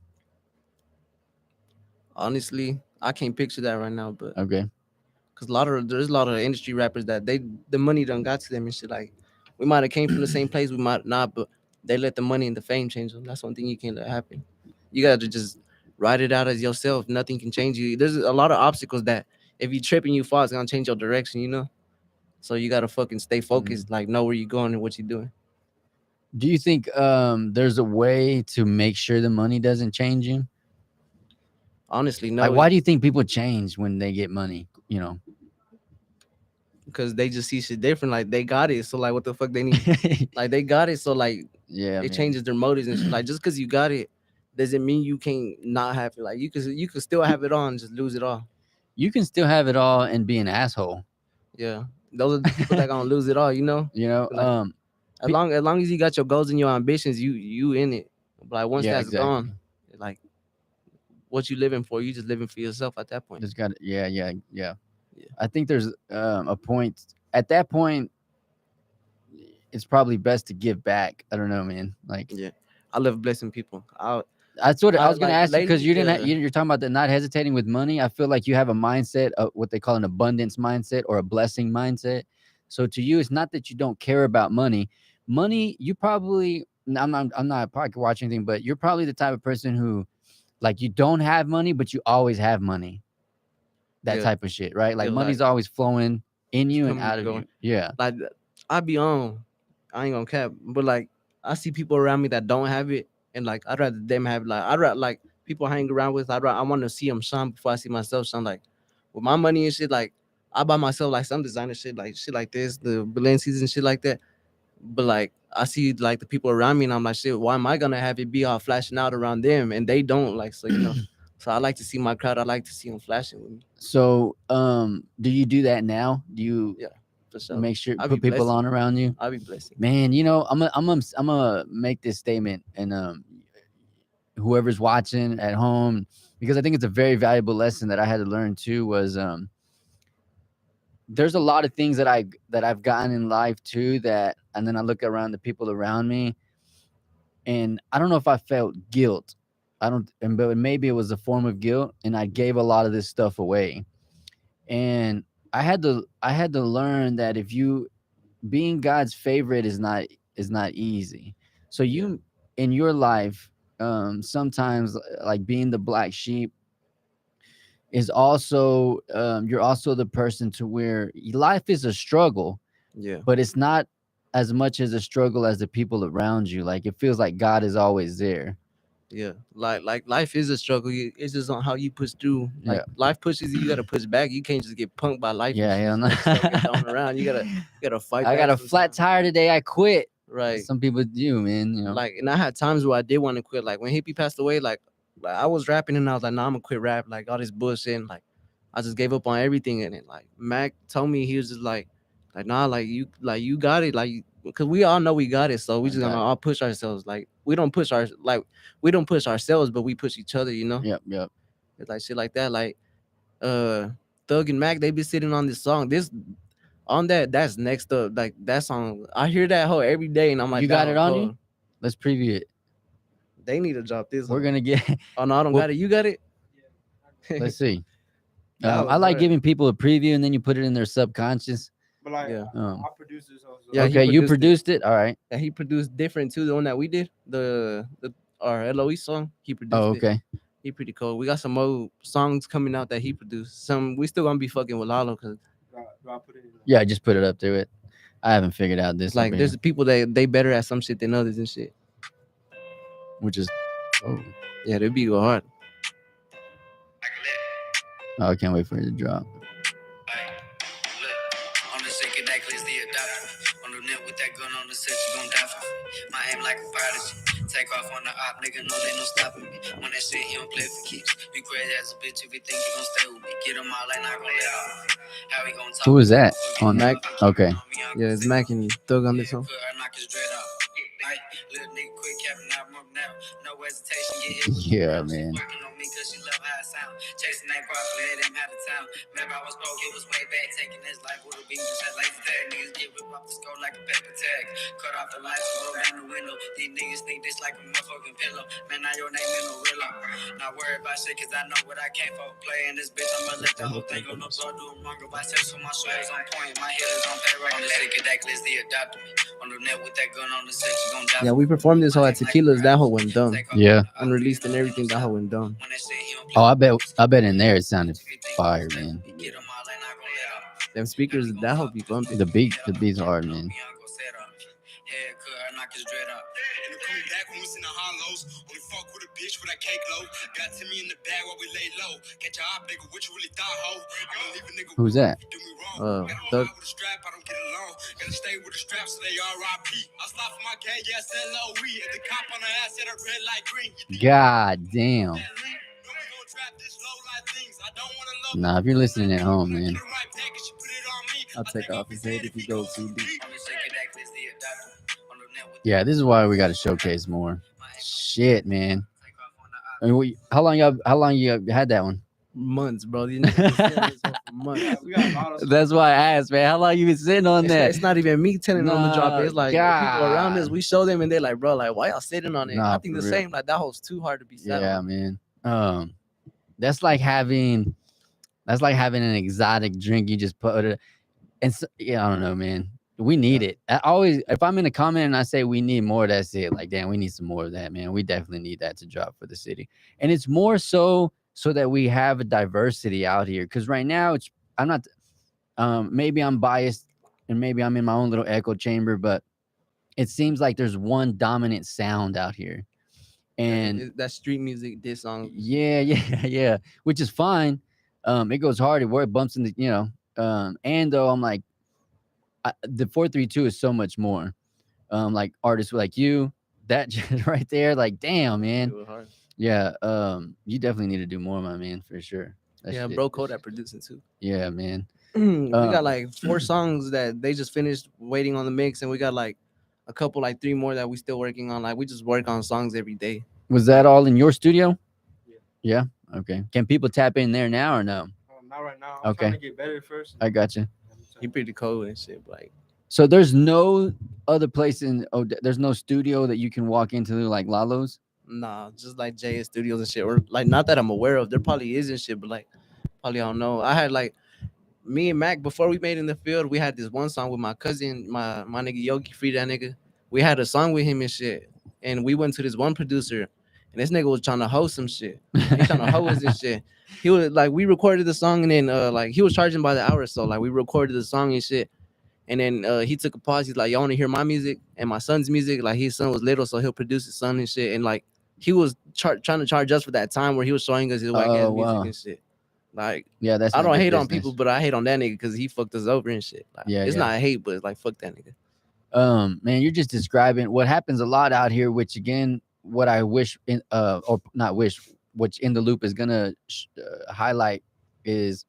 Honestly, I can't picture that right now, but Okay. because there's a lot of industry rappers that the money done got to them and shit. Like we might have came from the same place, we might not, but they let the money and the fame change them. That's one thing you can't let happen. You gotta just ride it out as yourself. Nothing can change you. There's a lot of obstacles that if you trip and you fall, it's gonna change your direction. So you gotta fucking stay Mm. focused. Like know where you're going and what you're doing. Do you think there's a way to make sure the money doesn't change you? Honestly, Like, no, why do you think people change when they get money? because they just see shit different. Like they got it, so like what the fuck they need? Like they got it, so like Yeah, it man. changes their motives and shit. Like just because you got it doesn't mean you can't not have it. Like you could still have it all and just lose it all. You can still have it all and be an asshole. Yeah, those are the people that gonna lose it all. You know, But, like pe- as long as you got your goals and your ambitions, you in it. But like once yeah, that's exactly. gone, like what you living for, you just living for yourself at that point. There's got to, yeah, yeah, yeah. Yeah, I think there's a point at that point. It's probably best to give back. I don't know, man. Like, yeah. I love blessing people. that's what I I was gonna like ask you, because lately. you didn't. You're talking about the not hesitating with money. I feel like you have a mindset of what they call an abundance mindset or a blessing mindset. So to you, it's not that you don't care about money. Money, you probably. I'm not pocket watching anything, but you're probably the type of person who, like, you don't have money, but you always have money. That Yeah, type of shit, right? Like yeah. money's Like always flowing in it's you and coming out and of you. going. Yeah. Like I be on. I ain't gonna cap, but like I see people around me that don't have it, and like I'd rather them have it. Like I'd rather like people I hang around with, I want to see them shine before I see myself shine. Like with my money and shit, like I buy myself like some designer shit like this, the Balenciagas and shit like that. But like I see like the people around me, and I'm like, shit, why am I gonna have it be all flashing out around them and they don't like? So you know, so I like to see my crowd. I like to see them flashing with me. So, do you do that now? Do you Yeah, for sure. make sure I be put people blessing. on around you? I be blessing. Man, I'm gonna make this statement, and whoever's watching at home, because I think it's a very valuable lesson that I had to learn too. Was there's a lot of things that I've gotten in life too, that, and then I look around the people around me, and I don't know if I felt guilt. I don't, and but maybe it was a form of guilt, and I gave a lot of this stuff away, and I had to learn that if you being God's favorite is not easy. So Yeah, you in your life, sometimes like being the black sheep is also, you're also the person to where life is a struggle, yeah, but it's not as much as a struggle as the people around you. Like it feels like God is always there. yeah. Like life is a struggle. It's just on how you push through. Like Yeah. life pushes you, you gotta push back. You can't just get punked by life and Yeah, shit. hell Just no. let yourself get thrown around. You gotta fight I got back a flat sometimes. tire today. I quit. Right. Some people do, man. You know. Like, and I had times where I did want to quit. Like when Hippie passed away, like I was rapping and I was like, nah, I'm gonna quit rap. Like all this bullshit. And, like I just gave up on everything. And then like Mac told me, he was just like nah, like you got it. Like because we all know we got it. So we I just got gonna it. all push ourselves. Like we don't push ourselves, but we push each other. You know, Yep, yep. it's like shit like that. Like uh Thug and Mac, they be sitting on this song. This on that's next up. Like that song, I hear that whole every day, and I'm like, You that got it whole on cold. you? Let's preview it. They need to drop this. We're One. gonna get. Oh no, I don't Well, got it. You got it. let's see. That I was like hard. giving people a preview and then you put it in their subconscious. But like, Yeah. I produced this also. Yeah, he Okay, you produced it. produced it. All right. And he produced different too. The one that we did, the our LOE song, he produced Oh, it. okay. He pretty cool. We got some more songs coming out that he produced. Some we still gonna be fucking with Lalo because Do I put it in? Yeah, I just put it up to it. I haven't figured out this like over there's here, people that they better at some shit than others and shit. which is. Oh, Yeah, they be go hard. I can't wait for it to drop. On the second necklace, the adopter. On the net with that gun on the set, you gon' die for me. My aim like a prodigy. Take off on the op, nigga, no, they no stopping me. When that shit, he don't play for keeps. You crazy as a bitch if you think you gon' stay with me. Get him out like not gon' let off. How we gon' talk? Who is that on Mac. Okay. Yeah, it's Mac and Thug on this song. Knock his dread off. Little nigga quit capping out more now. No hesitation, get hit with Yeah, the man. working on me cause she love how it sound. Chasing that guap, let him out of town. Remember I was broke, it was way back. Taking his life with a beam, just had laser tag. Niggas get ripped off the skull like a paper tag. Cut off the lights and roll down the window. These niggas think this like a motherfucking pillow. Man, now your name in the willow. Not worried about shit cause I know what I came for. Playing this bitch, I'ma let the whole thing go. No blood, doing longer. By sex with my shoulders on point. My head is on payroll. On the sick of that clip, the adopter me. On the net with that gun on the set, you gon' die. Yeah, we performed this whole at Tequila's. That whole went dumb. Yeah. Unreleased and everything. That whole went dumb. Oh, I bet in there it sounded fire, man. Them speakers, that whole be bumping. The beats hard, man. In the cool back when we in the hollows. Only fuck with a bitch with that cake low. Got to me in the bag while we lay low. Catch a op nigga, what you really thought, ho? I'ma leave a nigga. Who's that? Do me wrong. Thug. With a strap, I don't get along. Gotta stay with the strap so they RIP. I slide for my gang, yes, LOE. At the cop on the ass, at a red light green. God damn. Nah, if you're listening at home, man. I'll take off his head if he goes too deep. Yeah, this is why we got to showcase more. Shit, man. I mean, how long you had that one? Months, bro. These niggas been sitting on this one for months. We got a lot of That's why I asked, man. How long you been sitting on that? It's not even me telling them to drop it. It's like the people around God. us. We show them and they're like, bro, like why y'all sitting on it? Nah, I think the for real. same. Like that hole's too hard to be sat Yeah, on. man. That's like having an exotic drink. You just put it, and so, yeah, I don't know, man. We need it. I always, if I'm in a comment and I say we need more, that's it. Like, damn, we need some more of that, man. We definitely need that to drop for the city, and it's more so that we have a diversity out here. Because right now, I'm not. Maybe I'm biased, and maybe I'm in my own little echo chamber, but it seems like there's one dominant sound out here. And that street music, this song. yeah, yeah, yeah, which is fine. It goes hard, it bumps into, and though I'm like, the 432 is so much more. Like artists like you, that just right there, like, damn, man. It was hard. Yeah, you definitely need to do more, my man, for sure. That Yeah, shit bro, is- Code at producing too. yeah, man. We got Um, like 4 songs that they just finished waiting on the mix, and we got like a couple, like 3 more that we still working on. Like we just work on songs every day. was that all in your studio? Yeah. Yeah. Okay. Can people tap in there now or no? Not right now. I'm Okay. trying to get better first. I got you. He pretty cold and shit. Like So there's no other place there's no studio that you can walk into like Lalo's. nah, just like JS Studios and shit. Or like not that I'm aware of. There probably is and shit, but like probably I don't know. I had like me and Mac before we made in the field. We had this one song with my cousin, my nigga Yogi, free that nigga. We had a song with him and shit, and we went to this one producer, and this nigga was trying to host some shit. He trying to host and shit. He was like, we recorded the song, and then like he was charging by the hour, so like we recorded the song and shit. And then he took a pause. He's like, "Y'all want to hear my music and my son's music?" Like his son was little, so he'll produce his son and shit. And like he was trying to charge us for that time where he was showing us his whack ass Oh, music wow. and shit. Like Yeah, that's I not don't good hate on business. people, but I hate on that nigga because he fucked us over and shit. Like, Yeah, it's yeah. not hate, but it's like fuck that nigga. Man, you're just describing what happens a lot out here, which again, what I wish in or not wish, which In the Loop is gonna highlight is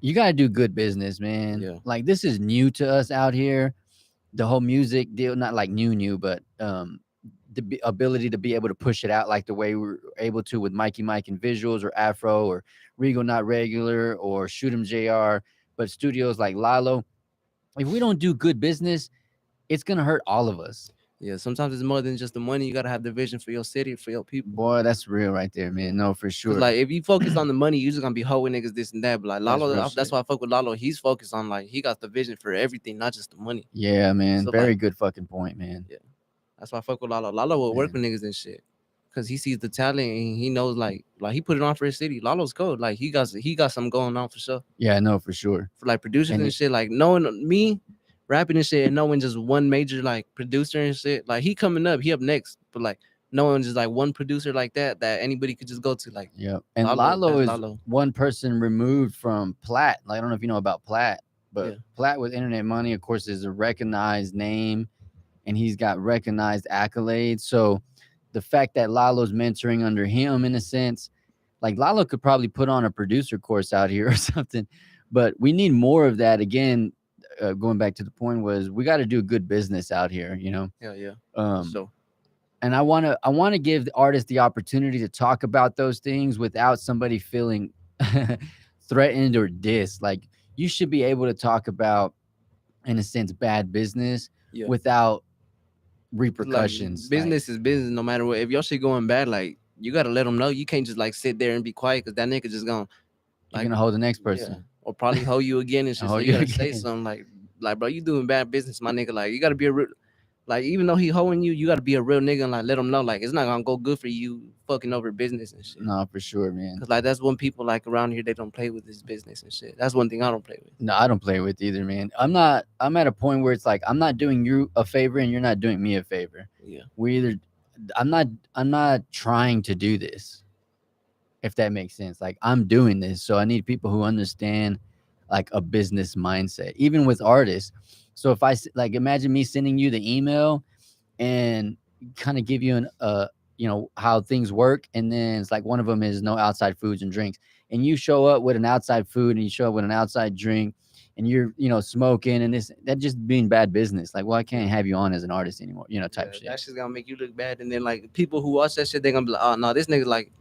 you gotta do good business, man. Yeah. Like this is new to us out here. The whole music deal, not like new, but the ability to be able to push it out like the way we were able to with Mikey Mike and Visuals or Afro or Regal Not Regular or Shoot 'em JR, but studios like Lalo, if we don't do good business, it's gonna hurt all of us. Yeah, sometimes it's more than just the money. You gotta have the vision for your city, for your people. Boy, that's real right there, man. No, for 'Cause, sure. like if you focus on the money, you're just gonna be hoeing niggas this and that. But like That's Lalo, real that's shit. why I fuck with Lalo. He's focused on like he got the vision for everything, not just the money. Yeah, man. So, Very like- good fucking point, man. That's why I fuck with Lalo. Lalo will work with niggas and shit. Cause he sees the talent and he knows like he put it on for his city. Lalo's cold. Like he got something going on for sure. Yeah, no, for sure. For like producers And and, it- shit. Like knowing me rapping and shit and knowing just one major like producer and shit. Like he coming up, he up next. But like knowing just like one producer like that anybody could just go to. Like Yeah. And Lalo, Lalo is that's Lalo. one person removed from Platt. Like, I don't know if you know about Platt, but Yeah. Platt with Internet Money, of course, is a recognized name and he's got recognized accolades. So the fact that Lalo's mentoring under him, in a sense, like Lalo could probably put on a producer course out here or something, but we need more of that. Again, going back to the point was we got to do good business out here, Yeah. So, and I want to give the artist the opportunity to talk about those things without somebody feeling threatened or dissed. Like you should be able to talk about, in a sense, bad business Yeah. without Like, repercussions. business is business no matter what. If your shit going bad, like you gotta let them know. You can't just like sit there and be quiet because that nigga just gonna You're gonna hold the next yeah, person. or probably hold you again and shit. So Hold you you gotta say again. something like bro, you doing bad business, my nigga. Like you gotta be a real, like even though he holding you, you gotta be a real nigga and like let him know like it's not gonna go good for you fucking over business and shit. No, for sure, man. Cause like that's one people like around here they don't play with this business and shit. That's one thing I don't play with. No, I don't play with either, man. I'm at a point where it's like I'm not doing you a favor and you're not doing me a favor. Yeah. I'm not trying to do this. If that makes sense. Like I'm doing this, so I need people who understand like a business mindset, even with artists. So if like imagine me sending you the email and kind of give you how things work, and then it's like one of them is no outside foods and drinks, and you show up with an outside food and you show up with an outside drink, and you're smoking, and that just being bad business. Like, well, I can't have you on as an artist anymore, type shit. That shit's gonna make you look bad, and then like people who watch that shit, they gonna be like, oh no, this nigga like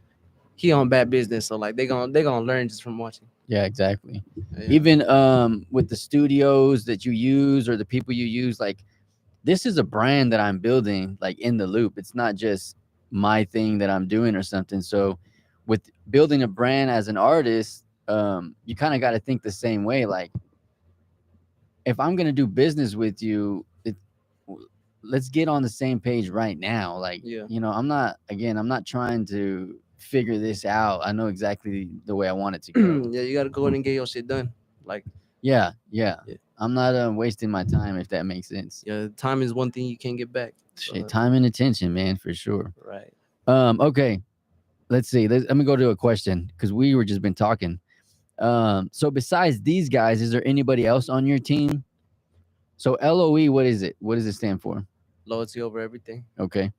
he on bad business. So like they gonna learn just from watching. Yeah, exactly. Yeah. Even with the studios that you use or the people you use, like this is a brand that I'm building, like In the Loop. It's not just my thing that I'm doing or something. So with building a brand as an artist, you kind of got to think the same way. Like if I'm gonna do business with you, let's get on the same page right now. Like, Yeah. I'm not trying to figure this out. I know exactly the way I want it to go. Yeah, you gotta go in and get your shit done. Like Yeah. Yeah. I'm not wasting my time, if that makes sense. yeah, time is one thing you can't get back. Shit, time and attention, man, for sure. Right. Okay, let's see. Let me go to a question because we were just been talking. So besides these guys, is there anybody else on your team? So LOE, what is it? What does it stand for? Loyalty over everything. Okay.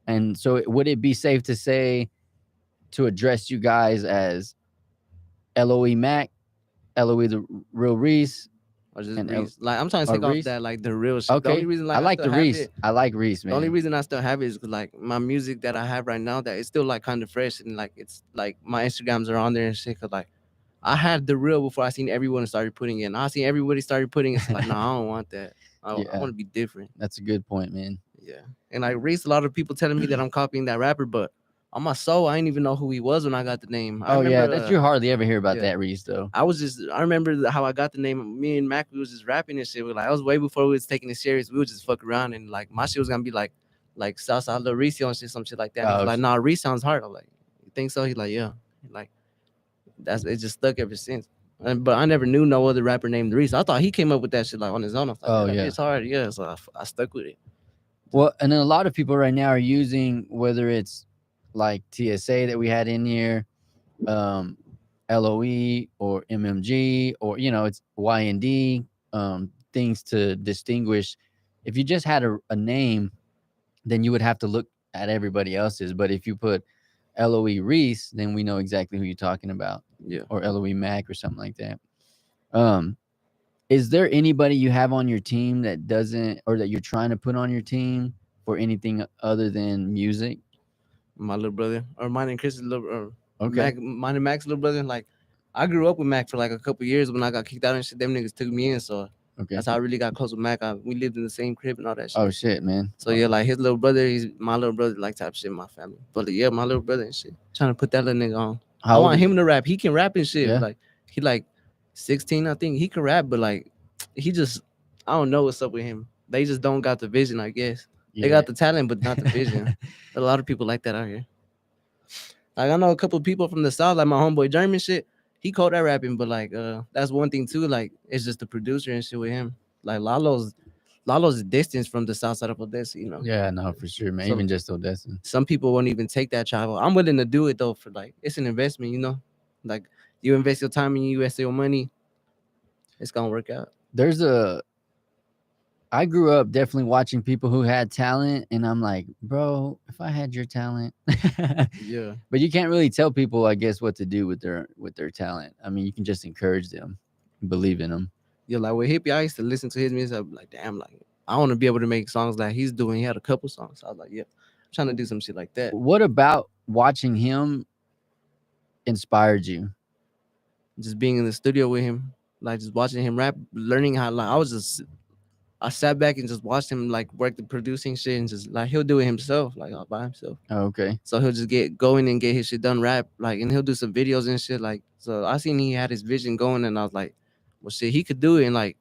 And so would it be safe to say to address you guys as LOE Mac, LOE the real Reese, Or just and Reese. Like I'm trying to or take off Reese? that like the real shit. The Okay. only reason I like like still the have Reese. it, I like Reese, the only man. reason I still have it is 'cause, like my music that I have right now that it's still like kind of fresh and like it's like my Instagrams are on there and shit. 'Cause like I had the real before I seen everyone started putting it. And I seen everybody started putting it. So like, no, I don't want that. I Yeah. want to be different. That's a good point, man. Yeah. And like Reese, a lot of people telling me that I'm copying that rapper, but on my soul, I didn't even know who he was when I got the name. I Oh yeah, remember, that you hardly ever hear about yeah. that Reese though. I remember how I got the name. Me and Mac, we was just rapping and shit. Like I was way before we was taking it serious. We would just fuck around and like my shit was gonna be like Southside Lil Reese and shit, some shit like that. And Oh, he's like, nah, Reese sounds hard. I'm like, you think so? He's like, yeah. Like that's it just stuck ever since. But I never knew no other rapper named Reese. I thought he came up with that shit like on his own. I was like, Oh, that yeah. bit's hard, yeah. So I stuck with it. Well, and then a lot of people right now are using whether it's like TSA that we had in here, LOE or MMG, or it's YND, things to distinguish. If you just had a name, then you would have to look at everybody else's. But if you put LOE Reese, then we know exactly who you're talking about. Yeah. Or LOE Mac or something like that. Is there anybody you have on your team that doesn't, or that you're trying to put on your team for anything other than music? My little brother, or mine and Chris's little, or Okay. mine and Mac's little brother. Like I grew up with Mac for like a couple years. When I got kicked out and shit, them niggas took me in. So Okay. that's how I really got close with Mac. We lived in the same crib and all that shit. Oh shit, man. So yeah, like his little brother, he's my little brother, like type shit in my family. But yeah, my little brother and shit, trying to put that little nigga on. I How want old him to rap. He can rap and shit. Yeah. Like he like 16, I think. He can rap, but like he just I don't know what's up with him. They just don't got the vision, I guess. Yeah. They got the talent, but not the vision. A lot of people like that out here. Like I know a couple of people from the south, like my homeboy German shit. He cold at rapping, but like that's one thing too. Like it's just the producer and shit with him. Like Lalo's distance from the south side of Odessa, you know. Yeah, no, for sure, man. So- Even just Odessa. Some people won't even take that travel. I'm willing to do it though for like it's an investment, you know. Like you invest your time and you invest your money, it's gonna work out. I grew up definitely watching people who had talent, and I'm like, bro, if I had your talent. Yeah. But you can't really tell people, I guess, what to do with their talent. I mean, you can just encourage them, believe in them. Yeah, like with Hippie, I used to listen to his music. I'd be like, damn, like I want to be able to make songs like he's doing. He had a couple songs. I was like, yeah, I'm trying to do some shit like that. What about watching him inspired you? Just being in the studio with him, like just watching him rap, learning how. Like I sat back and just watched him like work the producing shit and just like he'll do it himself, like all by himself. Oh, okay. So he'll just get going and get his shit done, rap, like, and he'll do some videos and shit. Like, so I seen he had his vision going, and I was like, well, shit, he could do it. And like,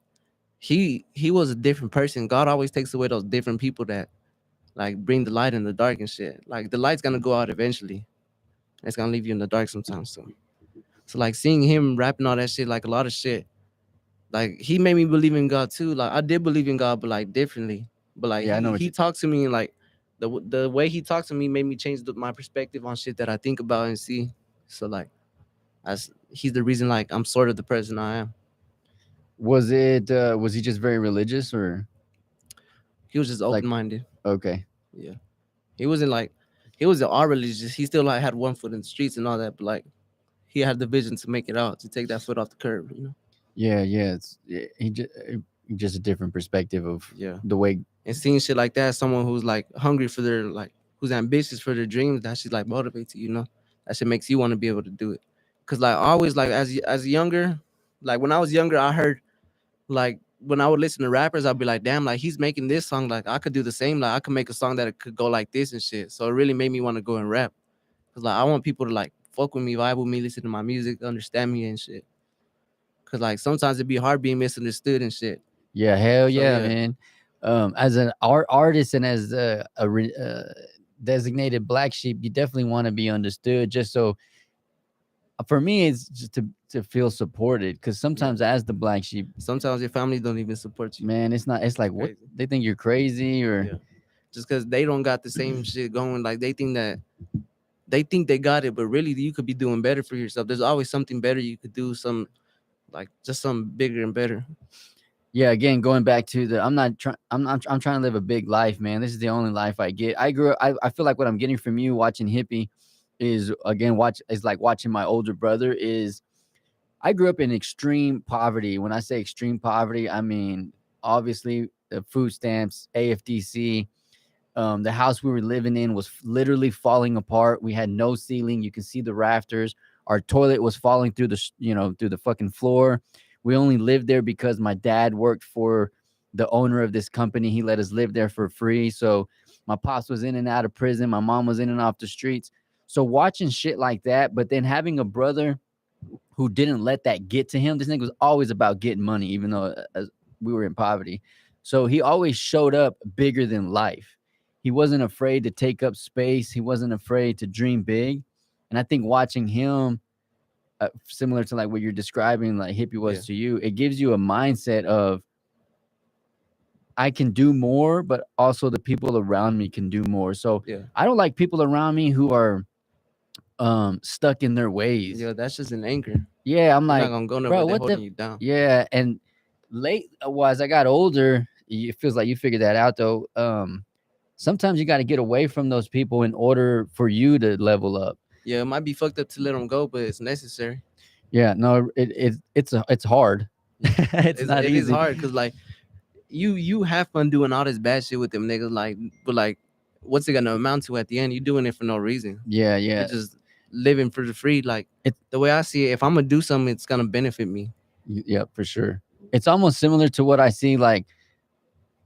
he was a different person. God always takes away those different people that like bring the light in the dark and shit. Like the light's gonna go out eventually. It's gonna leave you in the dark sometimes. So like seeing him rapping all that shit, like a lot of shit, like he made me believe in God too. Like I did believe in God, but like differently. But like Yeah, I know what he you- talked to me and like the way he talks to me made me change my perspective on shit that I think about and see. So like, he's the reason like I'm sort of the person I am. Was he just very religious, or He was just Like- open minded. okay? Yeah, he wasn't like he wasn't all religious. He still like had one foot in the streets and all that, but like he had the vision to make it out, to take that foot off the curb. You know. Yeah, he just a different perspective of Yeah. the way. And seeing shit like that, someone who's like hungry for their like who's ambitious for their dreams, that shit like motivates you, you know. That shit makes you want to be able to do it. Cause like always like as younger, like when I was younger, I heard like when I would listen to rappers, I'd be like, damn, like he's making this song, like I could do the same, like I could make a song that it could go like this and shit. So it really made me want to go and rap. Cause like I want people to like fuck with me, vibe with me, listen to my music, understand me and shit. Cause like sometimes it'd be hard being misunderstood and shit. Yeah, hell So, yeah, yeah. man. As an artist and as a designated black sheep, you definitely want to be understood. Just so for me, it's just to feel supported, because sometimes as the black sheep, Sometimes your family don't even support you. man, it's not. It's like, what, Crazy. they think you're crazy, or Yeah. Just because they don't got the same shit going, like they think they got it, but really you could be doing better for yourself. There's always something better you could do, some like just something bigger and better. yeah. Again, going back to the, I'm not trying. I'm trying to live a big life, man. This is the only life I get. I grew up. I feel like what I'm getting from you watching Hippie is, again, is like watching my older brother. Is I grew up in extreme poverty. When I say extreme poverty, I mean obviously the food stamps, AFDC. The house we were living in was literally falling apart. We had no ceiling. You can see the rafters. Our toilet was falling through through the fucking floor. We only lived there because my dad worked for the owner of this company. He let us live there for free. So my pops was in and out of prison. My mom was in and off the streets. So watching shit like that, but then having a brother who didn't let that get to him. This nigga was always about getting money, even though we were in poverty. So he always showed up bigger than life. He wasn't afraid to take up space. He wasn't afraid to dream big. And I think watching him, similar to like what you're describing, like Hippie was to you, it gives you a mindset of, I can do more, but also the people around me can do more. So I don't like people around me who are stuck in their ways. Yeah, that's just an anchor. Yeah, I'm You're like, not gonna go nowhere. bro, They're what holding the? you down. Yeah, and as I got older, it feels like you figured that out though. Sometimes you got to get away from those people in order for you to level up. Yeah, it might be fucked up to let them go, but it's necessary. Yeah, no, it's hard. It's not It easy. is hard because like you have fun doing all this bad shit with them niggas, like, but like, what's it gonna amount to at the end? You doing it for no reason. Yeah, You're just living for the free. Like, the way I see it, if I'm gonna do something, it's gonna benefit me. Yeah, for sure. It's almost similar to what I see. Like,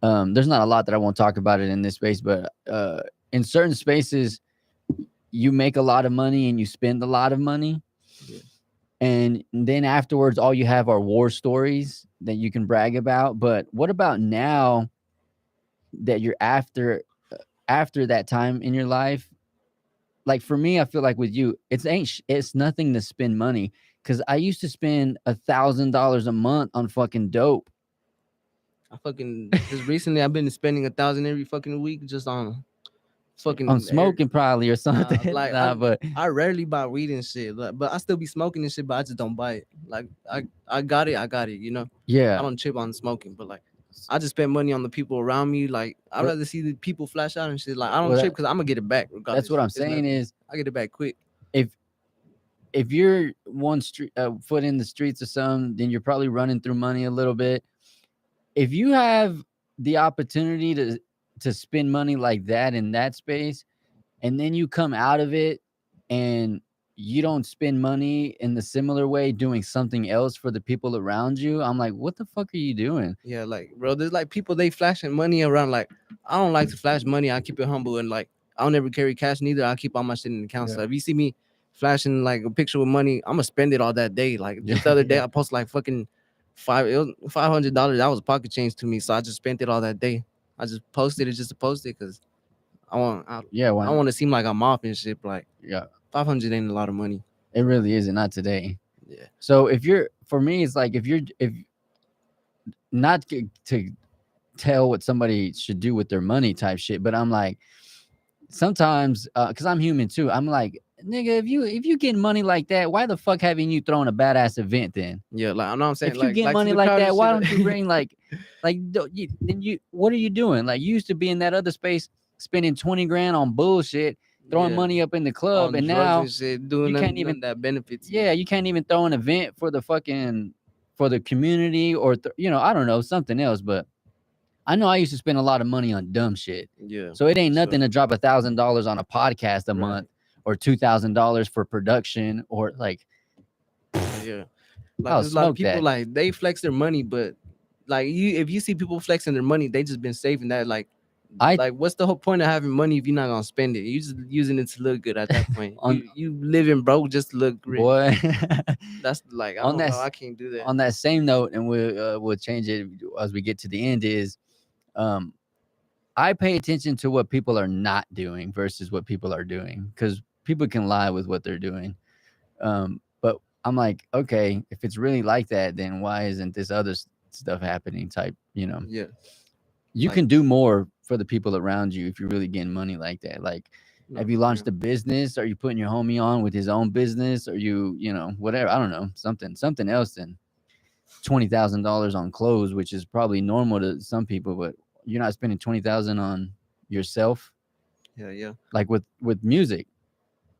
there's not a lot that I won't talk about it in this space, but in certain spaces, you make a lot of money and you spend a lot of money. Yeah. And then afterwards, all you have are war stories that you can brag about. But what about now that you're after that time in your life? Like for me, I feel like with you, it's nothing to spend money, because I used to spend $1,000 a month on fucking dope. I fucking just recently I've been spending 1,000 every fucking week just on fucking On smoking probably or something. like but I rarely buy weed and shit, but I still be smoking and shit, but I just don't buy it. Like I got it, you know. yeah, I don't trip on smoking, but like I just spend money on the people around me. Like I'd rather see the people flash out and shit. Like I don't trip because I'm gonna get it back regardless. That's what I'm It's saying nothing. is, I get it back quick. if you're one foot in the streets of some, then you're probably running through money a little bit. If you have the opportunity to spend money like that in that space, and then you come out of it and you don't spend money in the similar way doing something else for the people around you, I'm like, what the fuck are you doing? Yeah, like, bro, there's like people, they flashing money around. Like, I don't like to flash money. I keep it humble, and like I don't ever carry cash neither. I keep all my shit in the account. So if you see me flashing like a picture with money, I'm gonna spend it all that day. Like just the other day, I posted like fucking $500. That was pocket change to me, so I just spent it all that day. I just posted it just to post it because I want to seem like I'm off and shit. Like, 500 ain't a lot of money. It really isn't, not today. Yeah. So for me, it's like, if not to tell what somebody should do with their money type shit, but I'm like, sometimes, because I'm human too, I'm like, nigga, if you get money like that, why the fuck haven't you thrown a badass event then? Yeah, like I know what I'm saying. If you get money like that, why don't you bring what are you doing? Like, you used to be in that other space spending 20 grand on bullshit, throwing money up in the club, and now and shit, doing you can't even that benefits. Yeah, you can't even throw an event for the community, or I don't know, something else. But I know I used to spend a lot of money on dumb shit. Yeah. So it ain't nothing to drop $1,000 on a podcast a month, or $2,000 for production, or like. Yeah. Like, there's a lot of people like they flex their money, but like if you see people flexing their money, they just been saving that. Like what's the whole point of having money if you're not gonna spend it? You just using it to look good at that point. you living broke just to look rich. Boy, that's like I can't do that. On that same note, and we'll change it as we get to the end, is I pay attention to what people are not doing versus what people are doing, because people can lie with what they're doing. But I'm like, okay, if it's really like that, then why isn't this other stuff happening? Type, Yeah, you like can do more for the people around you if you're really getting money like that. Like, no, have you for real. launched a business? Are you putting your homie on with his own business? Are you, whatever? I don't know, something else than $20,000 on clothes, which is probably normal to some people, but you're not spending 20,000 on yourself, Yeah, yeah, like with music.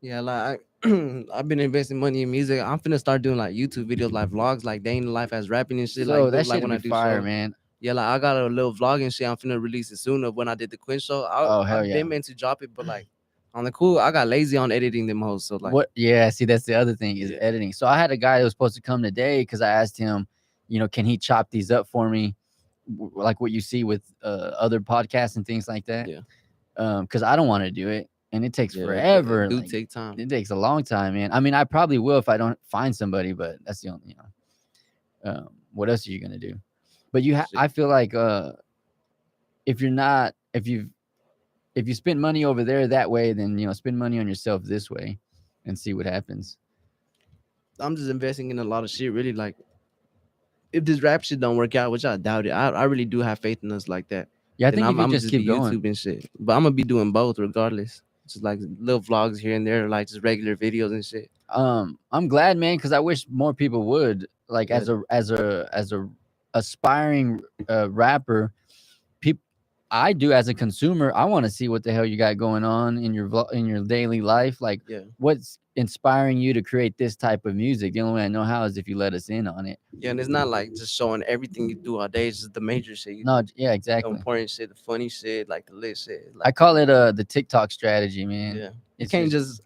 yeah. Like I've been investing money in music. I'm finna start doing like YouTube videos, like vlogs, like day in the life as rapping and shit. So Like that like shit'd when be I do fire, shows. man. Yeah, like I got a little vlog and shit. I'm finna release it soon of when I did the Quinn show. Oh hell I've yeah. been meant to drop it, but like on the cool, I got lazy on editing them hoes. So like, What? Yeah, see, that's the other thing is yeah, editing. So I had a guy that was supposed to come today because I asked him, can he chop these up for me, like what you see with other podcasts and things like that. yeah, Because I don't want to do it, and it takes yeah. It forever. do Like take time. it takes a long time, man. I mean, I probably will if I don't find somebody, but that's the only, what else are you gonna do? But Shit. I feel like if you're not, if you spend money over there that way, then spend money on yourself this way, and see what happens. I'm just investing in a lot of shit. Really, like if this rap shit don't work out, which I doubt it, I really do have faith in us like that. Yeah, I Then think if I'm you gonna just just be keep going. YouTube and shit. But I'm gonna be doing both regardless. Just like little vlogs here and there, like just regular videos and shit. I'm glad, man, because I wish more people would, like, Yeah, as a aspiring rapper. People, I do as a consumer. I want to see what the hell you got going on in your in your daily life. Like, yeah, what's inspiring you to create this type of music? The only way I know how is if you let us in on it. yeah. And it's not like just showing everything you do all day. It's just the major shit you No, do, yeah, the exactly. important shit, the funny shit, like the lit shit. I Like call it the TikTok strategy, man. yeah, you It's can't just just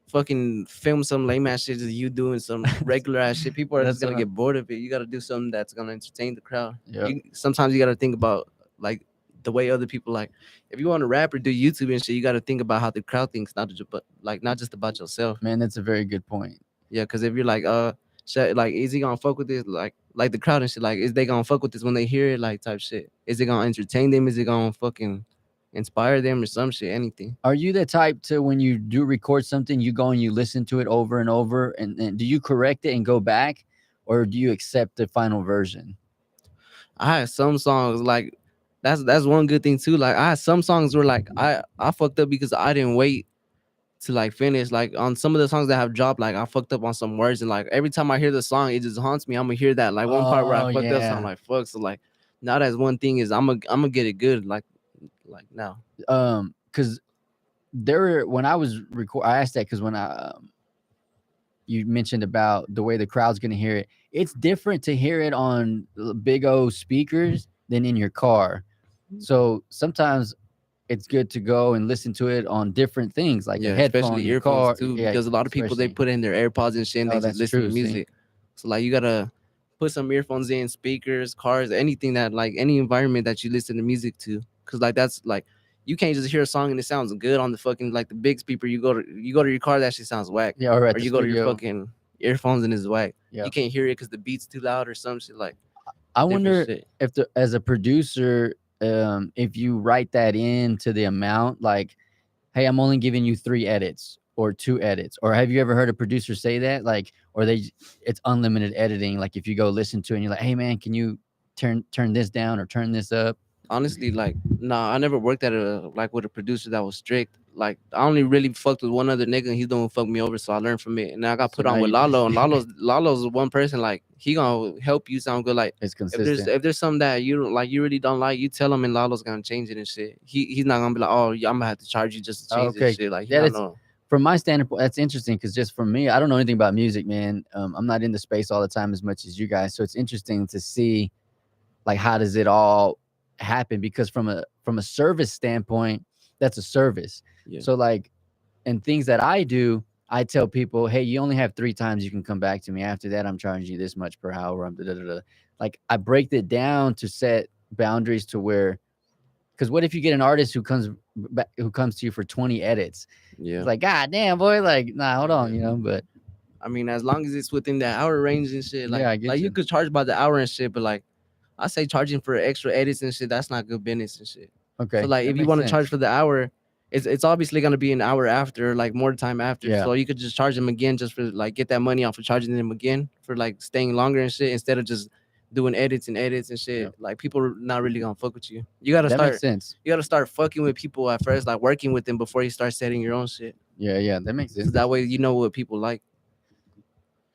fucking film some lame ass shit just you doing some regular ass shit. People are just that's gonna what. get bored of it. You gotta do something that's gonna entertain the crowd. Yep. You sometimes you gotta think about like the way other people like. If you want to rap or do YouTube and shit, you gotta think about how the crowd thinks, not just but like not just about yourself. Man, that's a very good point. Yeah, because if you're like shit, like is he gonna fuck with this? Like the crowd and shit, like is they gonna fuck with this when they hear it? Like type shit. Is it gonna entertain them? Is it gonna fucking inspire them or some shit? Anything. Are you the type to when you do record something, you go and you listen to it over and over, and do you correct it and go back, or do you accept the final version? I had some songs like that's one good thing too. Like I had some songs where like I fucked up because I didn't wait to like finish. Like on some of the songs that have dropped, like I fucked up on some words and like every time I hear the song, it just haunts me. I'm gonna hear that like one part where I Oh fucked up, so I'm yeah. like fuck. So like now that's one thing is I'm gonna get it good like now. Because when I was I asked that because when you mentioned about the way the crowd's gonna hear it, it's different to hear it on big O speakers than in your car. So sometimes it's good to go and listen to it on different things, like a Yeah, headphone especially in your earphones car. too, Yeah, because a lot of people they especially. put in their AirPods and shit and Oh, they just that's listen to true. See, music. So like you gotta put some earphones in, speakers, cars, anything that like any environment that you listen to music to. Cause like that's like you can't just hear a song and it sounds good on the fucking like the big speaker. You go to your car, that shit sounds whack. yeah, or at Or the you go to your studio. fucking earphones and it's whack. Yeah. You can't hear it because the beat's too loud or some shit like I different wonder shit. if as a producer, if you write that into the amount, like, hey, I'm only giving you 3 edits or 2 edits, or have you ever heard a producer say that? Like, or it's unlimited editing. Like if you go listen to it and you're like, hey man, can you turn this down or turn this up? Honestly, like, nah, I never worked at a like with a producer that was strict. Like, I only really fucked with one other nigga, and he's the one who fucked me over. So I learned from it, and then I got So put now on with you Lalo, and Lalo's one person. Like, he gonna help you sound good. Like, it's if there's consistent. if there's something that you don't like, you really don't like, you tell him, and Lalo's gonna change it and shit. He's not gonna be like, oh, yeah, I'm gonna have to charge you just to change this Okay. shit. Like, he That not is know. from my standpoint, that's interesting because just for me, I don't know anything about music, man. I'm not in the space all the time as much as you guys. So it's interesting to see like how does it all happen, because from a service standpoint, that's a service. Yeah. So like, and things that I do, I tell people, hey, you only have 3 times you can come back to me. After that, I'm charging you this much per hour. I'm like, I break it down to set boundaries to where, because what if you get an artist who comes to you for 20 edits? Yeah. It's like, god damn, boy, like, nah, hold on, Yeah. but I mean, as long as it's within that hour range and shit, yeah, I get like you you. could charge by the hour and shit, but like I say charging for extra edits and shit, that's not good business and shit. Okay, So like that if you makes want to charge sense. for the hour, it's obviously gonna be an hour after, like more time after. Yeah. So you could just charge them again just for like get that money off of charging them again for like staying longer and shit instead of just doing edits and shit. Yep. Like people are not really gonna fuck with you. You gotta That makes start sense. you gotta start fucking with people at first, like working with them before you start setting your own shit. Yeah, that makes So sense. that way you know what people like.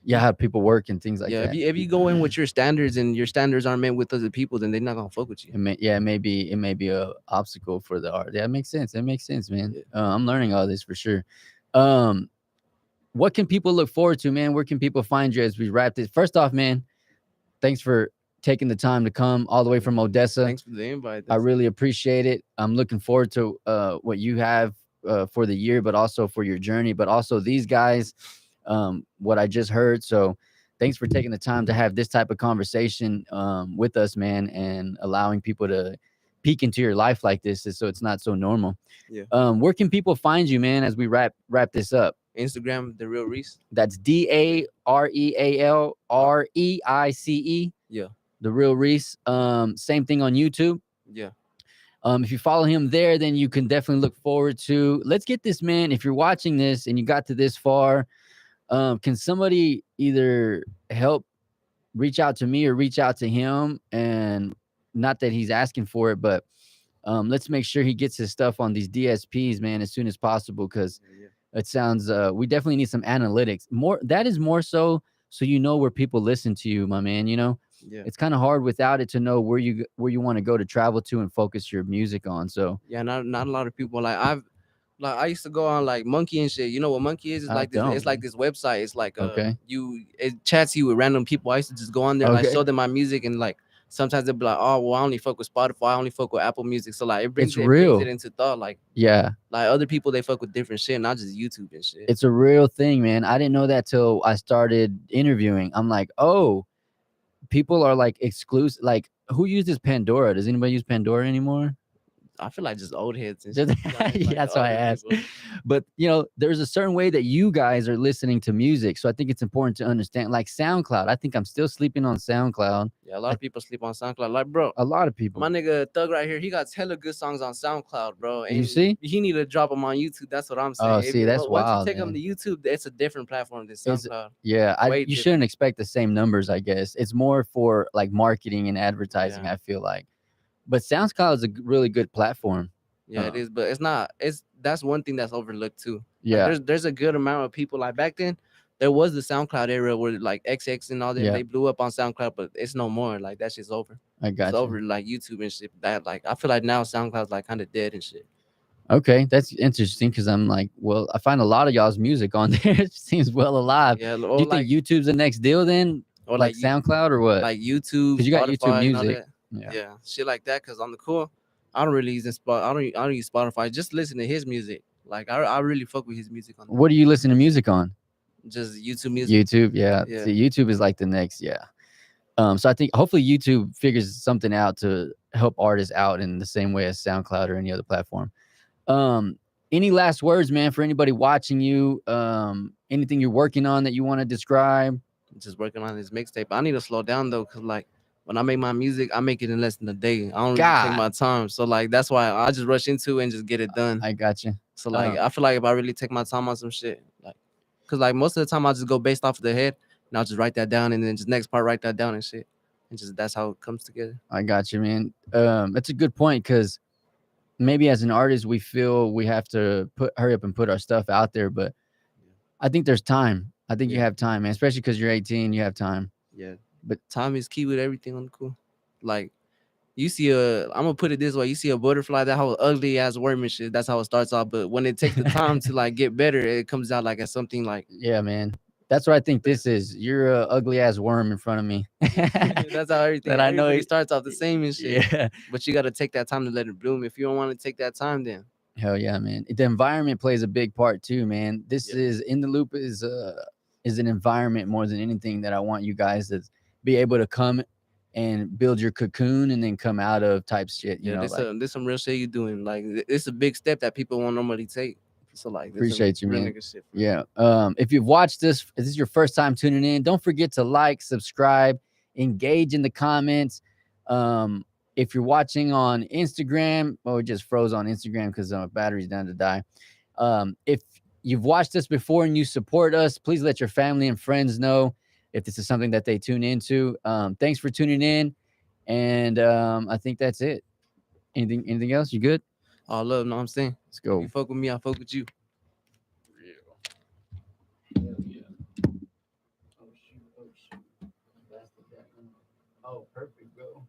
Yeah, how people work and things like Yeah, that. if you go in with your standards and your standards aren't met with other people, then they're not gonna fuck with you. It may be a obstacle for the art. Yeah, it makes sense. It makes sense, man. Yeah. I'm learning all this for sure. Um, what can people look forward to, man? Where can people find you as we wrap this? First off, man, thanks for taking the time to come all the way from Odessa. Thanks for the invite. I really appreciate it. I'm looking forward to what you have for the year, but also for your journey, but also these guys, what I just heard. So thanks for taking the time to have this type of conversation with us, man, and allowing people to peek into your life like this so it's not so normal. Yeah. Where can people find you, man, as we wrap this up? Instagram, the real Reese. That's DAREALREICE. Yeah. The Real Reese. Same thing on YouTube. Yeah. If you follow him there, then you can definitely look forward to. Let's get this, man. If you're watching this and you got to this far, can somebody either help reach out to me or reach out to him? And not that he's asking for it, but let's make sure he gets his stuff on these DSPs, man, as soon as possible, because it sounds we definitely need some analytics. That is more so you know where people listen to you, my man. You know, it's kind of hard without it to know where you want to go to travel to and focus your music on. So yeah, not a lot of people. Like I used to go on like Monkey and shit. You know what Monkey is? It's I like this. don't, It's like this website. It's like Okay. it chats you with random people. I used to just go on there and like Okay. show them my music and like sometimes they'll be like, oh well, I only fuck with Spotify. I only fuck with Apple Music. So like it brings real. it into thought. Like yeah, other people they fuck with different shit, not just YouTube and shit. it's a real thing, man. I didn't know that till I started interviewing. I'm like, oh, people are like exclusive. Like, who uses Pandora? Does anybody use Pandora anymore? I feel like just old heads and shit. Yeah, that's why I asked. But you know, there's a certain way that you guys are listening to music. So I think it's important to understand. Like SoundCloud, I think I'm still sleeping on SoundCloud. Yeah, a lot of people sleep on SoundCloud. Like, bro, A lot of people. my nigga Thug right here, he got hella good songs on SoundCloud, bro. And You see? he need to drop them on YouTube. That's what I'm saying. Oh, see, that's once wild, you take them man. to YouTube, it's a different platform than SoundCloud. Yeah, Way you different. shouldn't expect the same numbers, I guess. It's more for like marketing and advertising, Yeah. I feel like. But SoundCloud is a really good platform. Yeah, it is, but it's not. That's one thing that's overlooked too. Yeah. Like, there's a good amount of people. Like back then, there was the SoundCloud era where like XX and all that they blew up on SoundCloud, but it's no more. Like that shit's over. I got It's you. over like YouTube and shit. That like I feel like now SoundCloud's like kind of dead and shit. Okay, that's interesting because I'm like, well, I find a lot of y'all's music on there. It seems well alive. Yeah, Do you think YouTube's the next deal then? or Like SoundCloud or what? like YouTube? 'Cause you got Spotify YouTube and all Music. that. Yeah, shit like that. Cause on the cool, I don't really use I don't use Spotify. Just listen to his music. Like I really fuck with his music on What do you listen to music on? just YouTube music. YouTube, yeah. Yeah. See, YouTube is like the next, yeah. So I think hopefully YouTube figures something out to help artists out in the same way as SoundCloud or any other platform. Any last words, man, for anybody watching you? Anything you're working on that you want to describe? Just working on this mixtape. I need to slow down though, cause like when I make my music, I make it in less than a day. I don't really God. take my time. So like that's why I just rush into it and just get it done. I got you. So like I feel like if I really take my time on some shit, like cause like most of the time I just go based off of the head and I'll just write that down and then just next part write that down and shit. And just that's how it comes together. I got you, man. That's a good point because maybe as an artist we feel we have to hurry up and put our stuff out there, but I think there's time. I think you have time, man, especially because you're 18, you have time. Yeah. But time is key with everything on the cool. Like you see I'm gonna put it this way, you see a butterfly, that whole ugly ass worm and shit, that's how it starts off. But when it takes the time to like get better, it comes out like as something like yeah, man. That's what I think this is. You're a ugly ass worm in front of me. that's how everything That I know everybody it- starts off the same and shit. Yeah. But you gotta take that time to let it bloom. If you don't want to take that time, then Hell yeah, man. The environment plays a big part too, man. This is In the Loop is an environment more than anything that I want you guys to be able to come and build your cocoon and then come out of type shit. You know, this some real shit you doing. Like it's a big step that people won't normally take. So like this Appreciate you, real man. nigga shit. Yeah. If you've watched this, if this is your first time tuning in, don't forget to like, subscribe, engage in the comments. If you're watching on Instagram, well, it just froze on Instagram because my battery's down to die. If you've watched us before and you support us, please let your family and friends know if this is something that they tune into. Thanks for tuning in. And I think that's it. Anything else? You good? All love, know what I'm saying? Let's go. You fuck with me, I fuck with you. Hell yeah. Oh, shoot. Oh, perfect, bro.